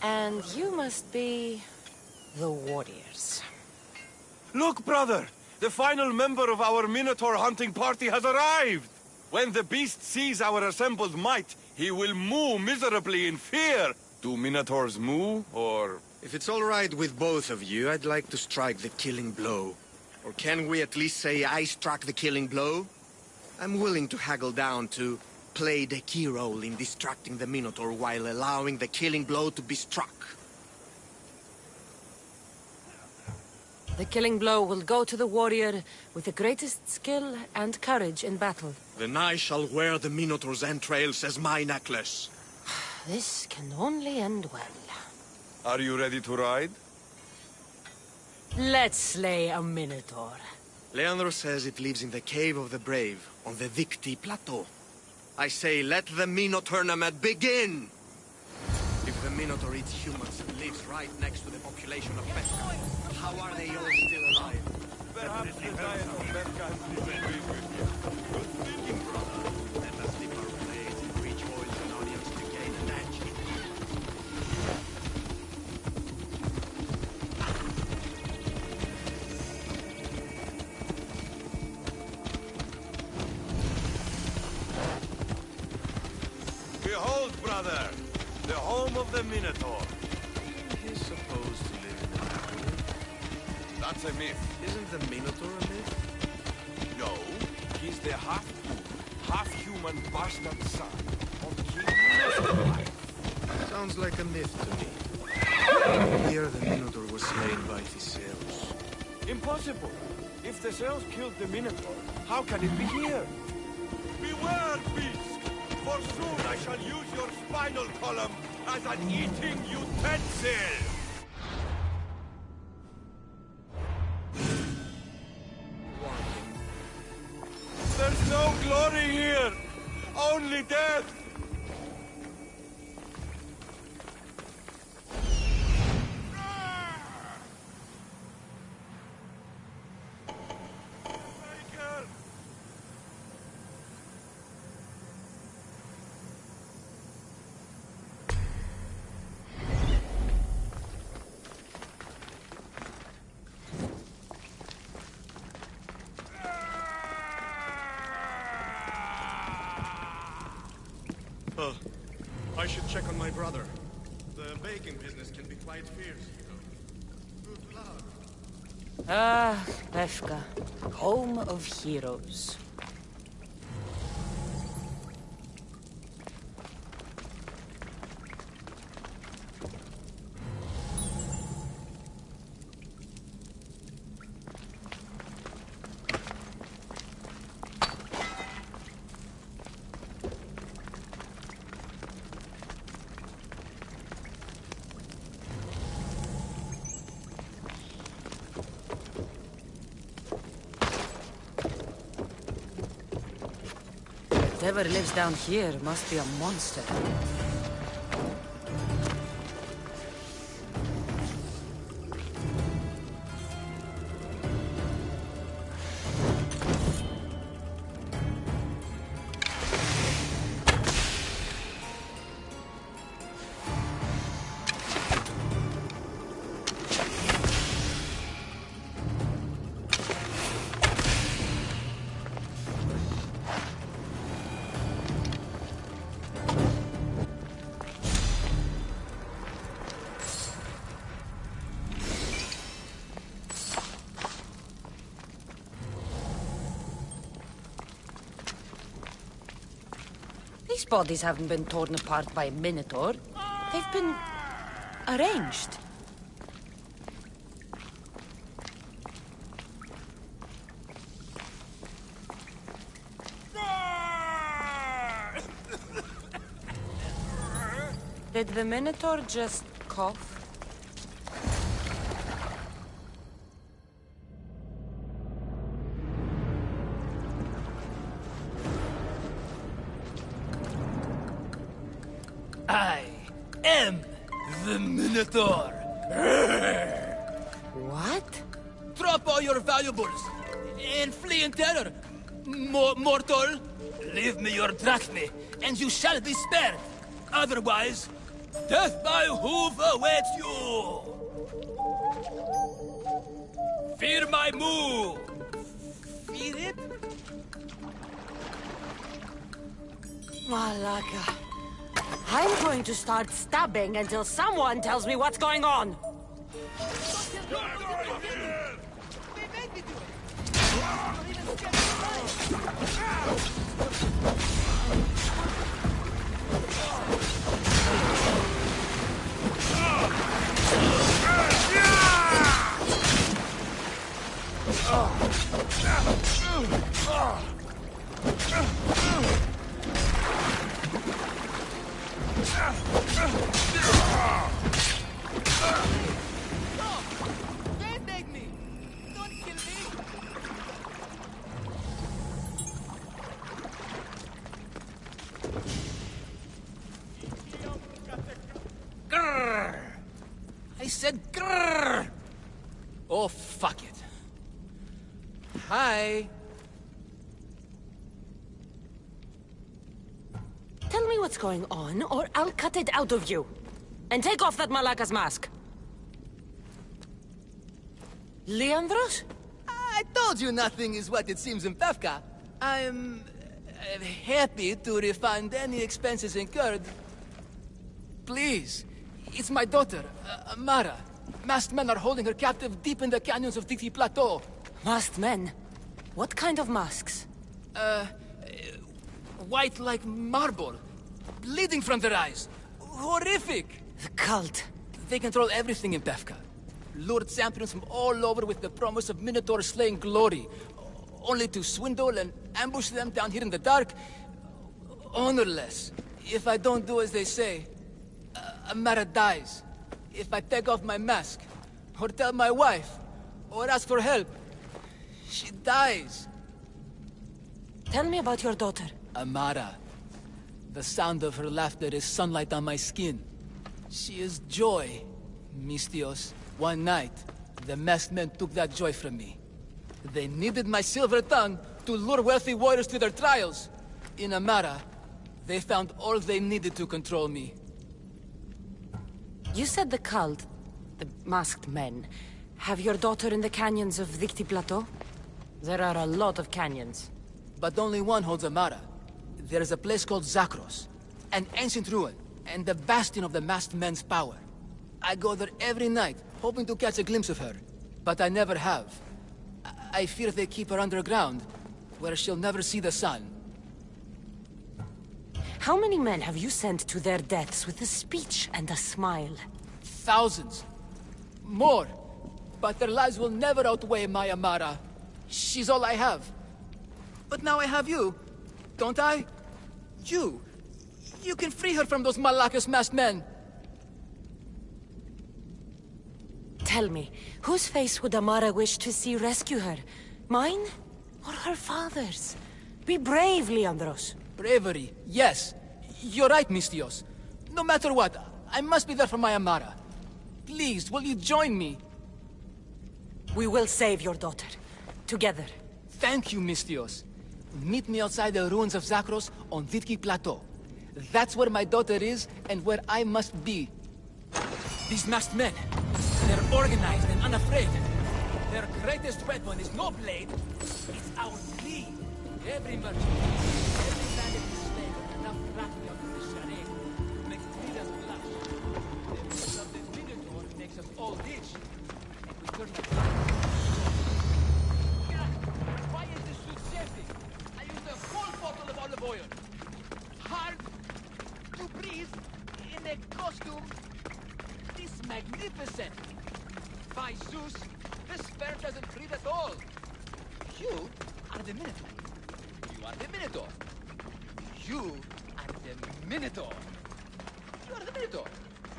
And you must be the warriors. Look, brother! The final member of our Minotaur hunting party has arrived! When the beast sees our assembled might, he will moo miserably in fear. Do Minotaurs moo, or...? If it's all right with both of you, I'd like to strike the killing blow. Or can we at least say I struck the killing blow? I'm willing to haggle down to play the key role in distracting the Minotaur while allowing the killing blow to be struck. The killing blow will go to the warrior with the greatest skill and courage in battle. Then I shall wear the Minotaur's entrails as my necklace. This can only end well. Are you ready to ride? Let's slay a Minotaur. Leandro says it lives in the Cave of the Brave, on the Victi Plateau. I say, let the Minotaur tournament begin! If the Minotaur eats humans and lives right next to the population of Pesca, how are they all still alive? Perhaps the giant of Pesca has disagreed with you. Good thinking, brother. Let us dip our blades in rich oils and onions to gain an edge. Behold, brother, the home of the Minotaur. He's supposed to live in the mountain. That's a myth. Isn't the Minotaur a myth? No, he's the half-food, half-human bastard son of King Minotaur. Sounds like a myth to me. Here the Minotaur was slain by Theseus. Impossible. If Theseus killed the Minotaur, how can it be here? Beware, beast! For soon I shall use your spinal column as an eating utensil! There's no glory here! Only death! I should check on my brother. The baking business can be quite fierce, you know. Good luck. Ah, Pefka, home of heroes. Whatever lives down here must be a monster. These bodies haven't been torn apart by a Minotaur. They've been arranged. Did the Minotaur just cough? I am the Minotaur. What? Drop all your valuables and flee in terror. Mortal, leave me your drachmae, and you shall be spared. Otherwise, Death by hoof awaits you! Fear my move! Fear it? Malaka. I'm going to start stabbing until someone tells me what's going on. Band-aid me! Don't kill me! Grrr! I said grrr! Oh, fuck it. Hi. Tell me what's going on, or I'll cut it out of you. And take off that Malaka's mask. Leandros? I told you nothing is what it seems in Pevka. I'm happy to refund any expenses incurred. Please, it's my daughter, Amara. Masked men are holding her captive deep in the canyons of Diti Plateau. Masked men? What kind of masks? White like marble, bleeding from their eyes. Horrific! The cult. They control everything in Pevka. Lured champions from all over with the promise of Minotaur slaying glory, only to swindle and ambush them down here in the dark. Honorless. If I don't do as they say, Amara dies. If I take off my mask, or tell my wife, or ask for help, she dies. Tell me about your daughter. Amara. The sound of her laughter is sunlight on my skin. She is joy, Mistios. One night, the masked men took that joy from me. They needed my silver tongue to lure wealthy warriors to their trials. In Amara, they found all they needed to control me. You said the cult, the masked men, have your daughter in the canyons of Dicti Plateau? There are a lot of canyons. But only one holds Amara. There is a place called Zakros, an ancient ruin, and the bastion of the masked men's power. I go there every night, hoping to catch a glimpse of her. But I never have. I fear they keep her underground, where she'll never see the sun. How many men have you sent to their deaths with a speech and a smile? Thousands. More. But their lives will never outweigh my Amara. She's all I have. But now I have you, don't I? You can free her from those Malakas masked men. Tell me, whose face would Amara wish to see rescue her? Mine? Or her father's? Be brave, Leandros. Bravery, yes. You're right, Mistios. No matter what, I must be there for my Amara. Please, will you join me? We will save your daughter. Together. Thank you, Mistios. Meet me outside the ruins of Zakros on Vitki Plateau. That's where my daughter is, and where I must be. These masked men, they're organized and unafraid. Their greatest weapon is no blade, it's our plea. Every merchant, every bandit is slave with enough crafty of the charade makes leaders blush. The image of the Minotaur makes us all rich, and we turn the Why is this suit safety? I used a whole bottle of olive oil. Hard to breathe in a costume this magnificent. By Zeus, this spare doesn't breathe at all. You are the Minotaur. You are the Minotaur. You are the Minotaur. You are the Minotaur.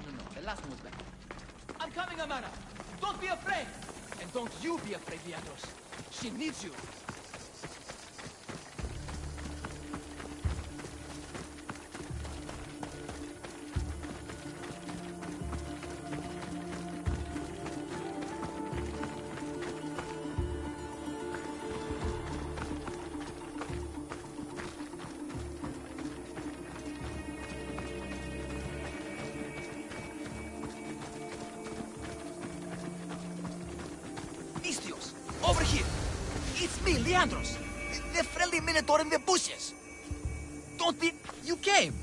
No, the last one was better. I'm coming, Amara. Don't be afraid. And don't you be afraid, Leandros. She needs you. Leandros! The friendly Minotaur in the bushes! Don't be... You came!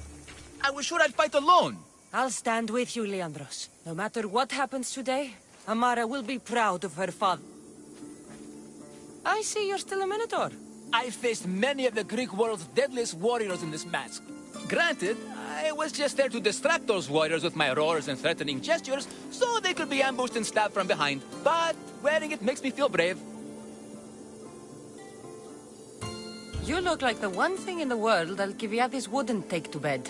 I was sure I'd fight alone! I'll stand with you, Leandros. No matter what happens today, Amara will be proud of her father. I see you're still a Minotaur. I faced many of the Greek world's deadliest warriors in this mask. Granted, I was just there to distract those warriors with my roars and threatening gestures, so they could be ambushed and stabbed from behind. But wearing it makes me feel brave. You look like the one thing in the world Alcibiades wouldn't take to bed.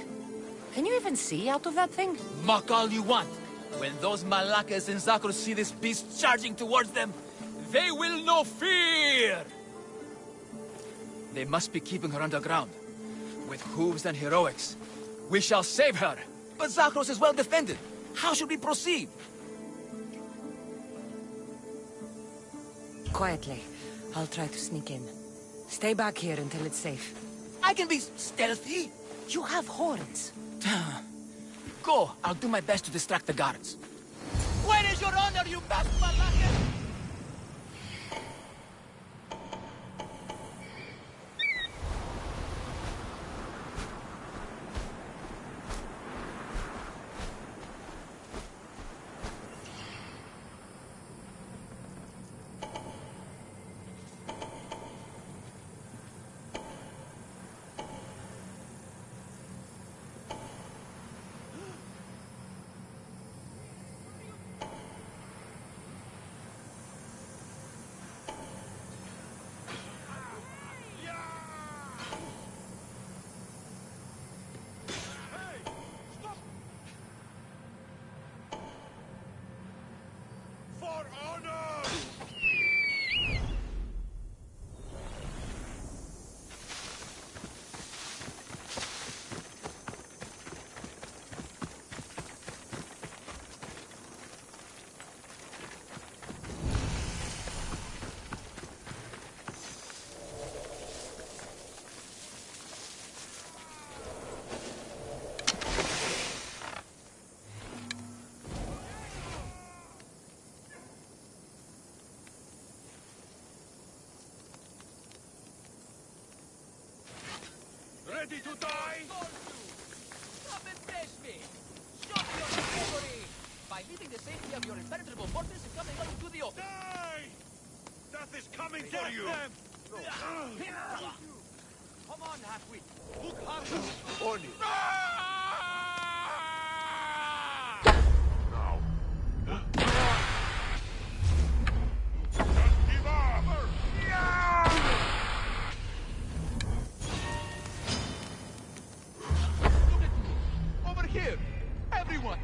Can you even see out of that thing? Mock all you want. When those Malakas and Zakros see this beast charging towards them, they will know fear! They must be keeping her underground. With hooves and heroics, we shall save her. But Zakros is well defended. How should we proceed? Quietly. I'll try to sneak in. Stay back here until it's safe. I can be stealthy. You have horns. Go. I'll do my best to distract the guards. Where is your honor, you bastard Malakas? Ready to die? Come and face me! Show me your bravery! By leaving the safety of your impenetrable fortress and coming out into the open! Die! Death is coming for you! Come on, half-wit! Look harder! On it! Here! Everyone!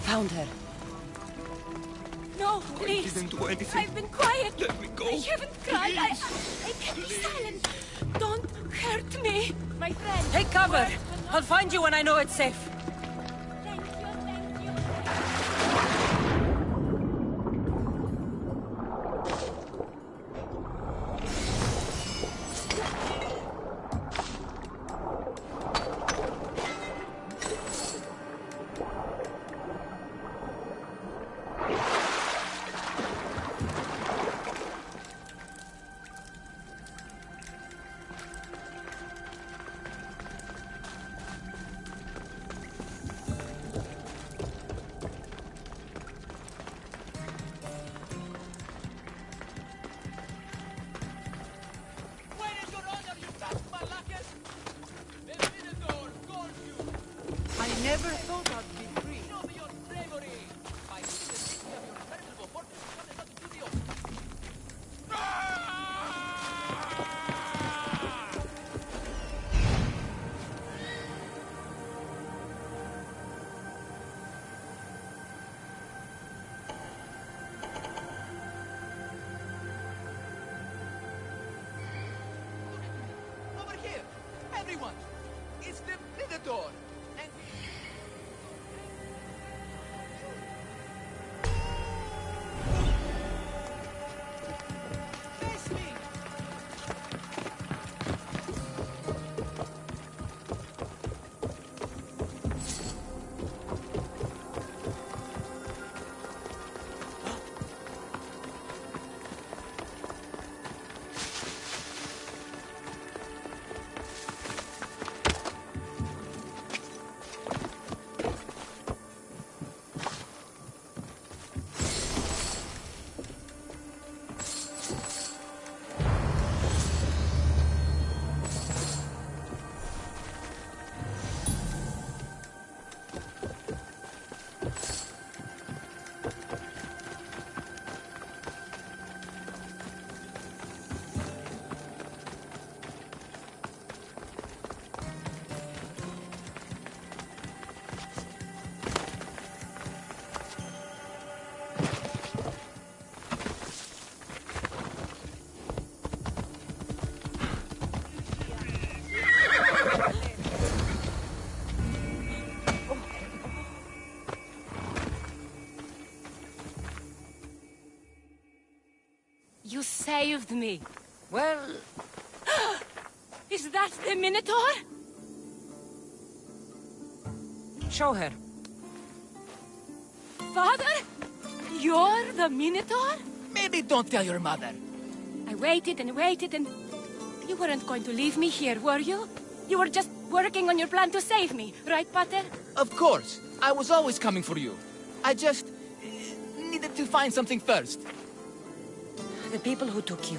found her. No, I please. didn't do anything. I've been quiet. Let me go. I haven't cried. I can't be silent. Don't hurt me. My friend. Take cover. I'll find you when I know it's safe. Thank you, thank you. Where is your honor, you task Malakas? The Minotaur calls you. I never thought I'd be free. Show me your bravery. By using the safety of your impenetrable fortress, you have nothing to the open. Over here, everyone. It's the Minotaur. And face me. You saved me. Well, Is that the Minotaur? show her. Father? You're the Minotaur? Maybe don't tell your mother. I waited and waited and... You weren't going to leave me here, were you? You were just working on your plan to save me, right, Pater? Of course. I was always coming for you. I just needed to find something first. The people who took you.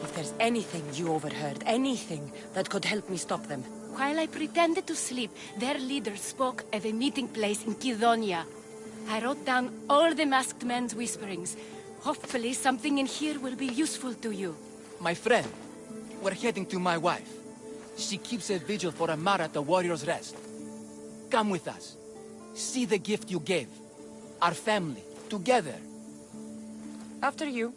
If there's anything you overheard, anything that could help me stop them. While I pretended to sleep, their leader spoke of a meeting place in Kidonia. I wrote down all the masked men's whisperings. Hopefully something in here will be useful to you. My friend, we're heading to my wife. She keeps a vigil for Amara at the Warrior's Rest. Come with us. See the gift you gave. Our family, together. After you.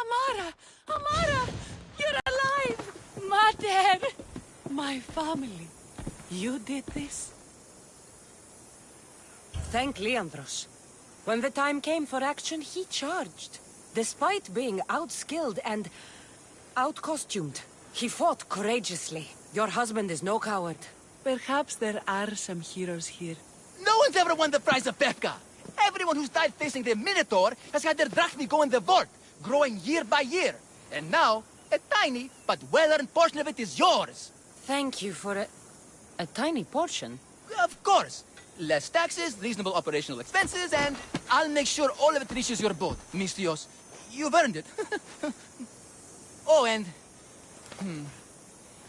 Amara! Amara! You're alive! Mater! My family. You did this? Thank Leandros. When the time came for action, he charged. Despite being outskilled and out-costumed, he fought courageously. Your husband is no coward. Perhaps there are some heroes here. No one's ever won the prize of Befka. Everyone who's died facing the Minotaur has had their drachmi go in the vault, growing year by year. And now, A tiny but well-earned portion of it is yours. Thank you for a tiny portion. Of course. Less taxes, reasonable operational expenses, and I'll make sure all of it reaches your boat, Mistios. You've earned it. Oh, and...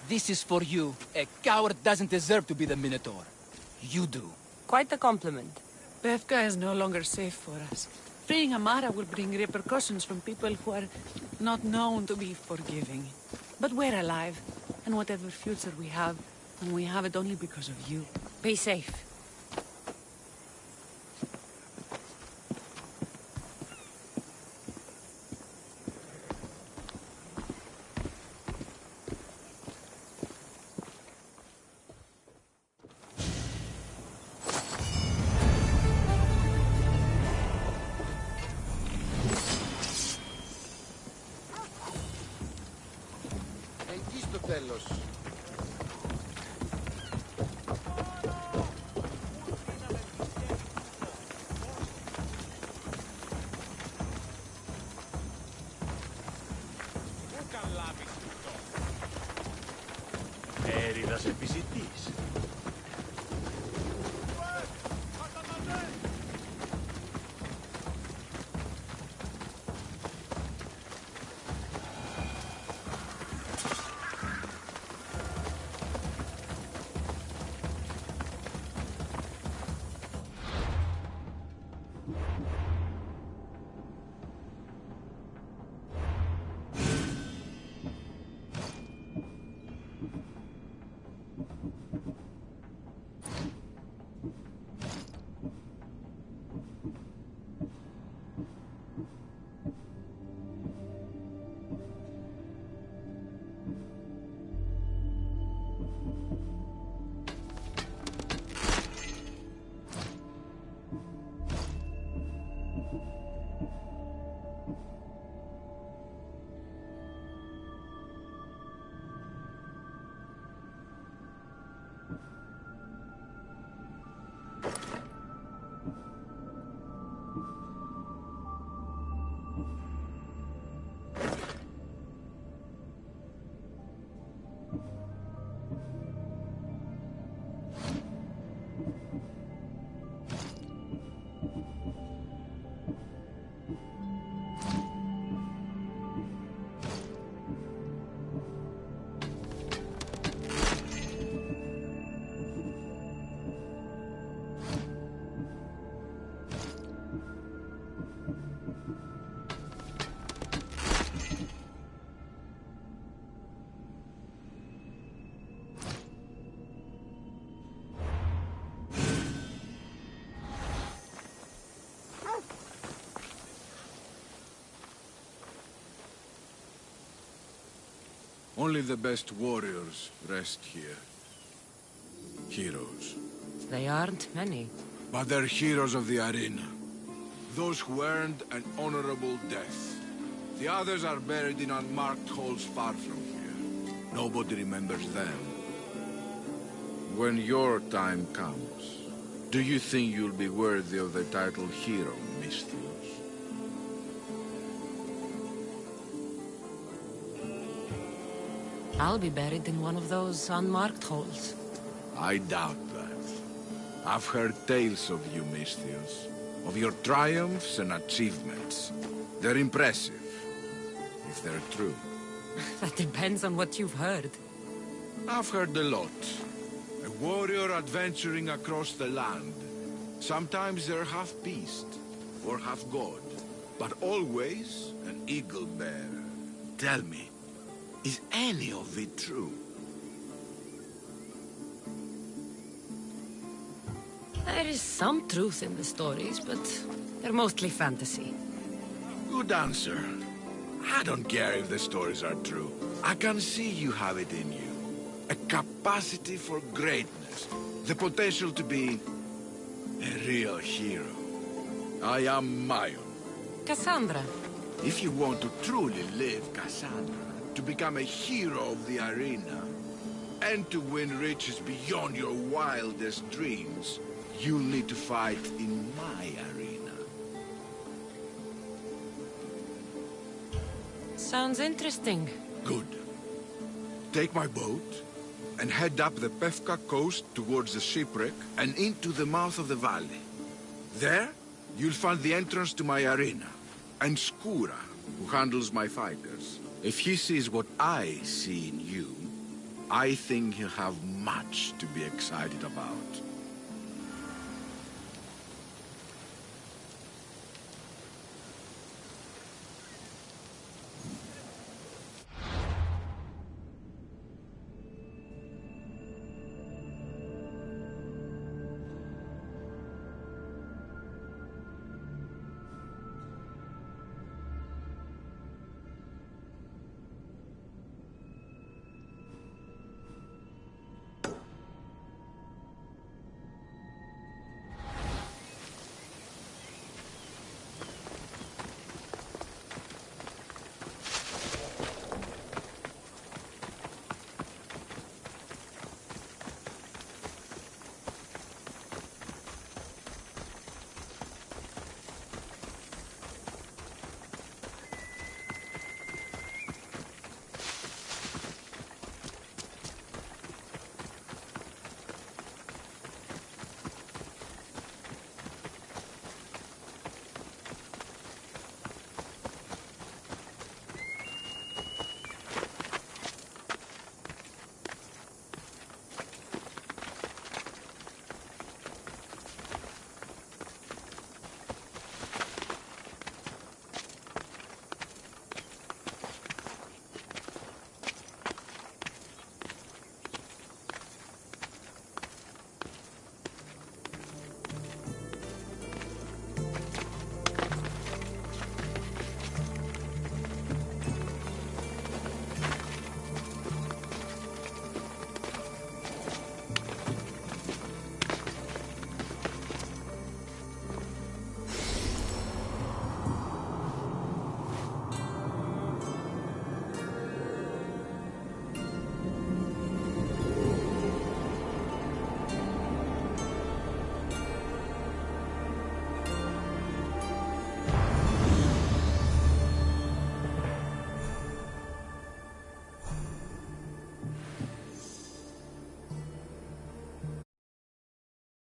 This is for you. A coward doesn't deserve to be the Minotaur. You do. Quite a compliment. Befka is no longer safe for us. Freeing Amara will bring repercussions from people who are not known to be forgiving. But we're alive, and whatever future we have, and we have it only because of you. Be safe. Τέλος. Πού καλάβεις αυτό? Έριδας επιζητής. Only the best warriors rest here. Heroes. They aren't many. But they're heroes of the arena. Those who earned an honorable death. The others are buried in unmarked holes far from here. Nobody remembers them. When your time comes, do you think you'll be worthy of the title hero, Mistios? I'll be buried in one of those unmarked holes. I doubt that. I've heard tales of you, Mistios. Of your triumphs and achievements. They're impressive. If they're true. That depends on what you've heard. I've heard a lot. A warrior adventuring across the land. Sometimes they're half beast, or half god. But always an eagle bearer. Tell me, is any of it true? There is some truth in the stories, but they're mostly fantasy. Good answer. I don't care if the stories are true. I can see you have it in you. A capacity for greatness. The potential to be a real hero. I am Mayon. Cassandra. If you want to truly live Cassandra, to become a hero of the arena, and to win riches beyond your wildest dreams, you'll need to fight in my arena. Sounds interesting. Good. Take my boat and head up the Pefka coast towards the shipwreck and into the mouth of the valley. There, you'll find the entrance to my arena, and Skura, who handles my fighters. If he sees what I see in you, I think he'll have much to be excited about.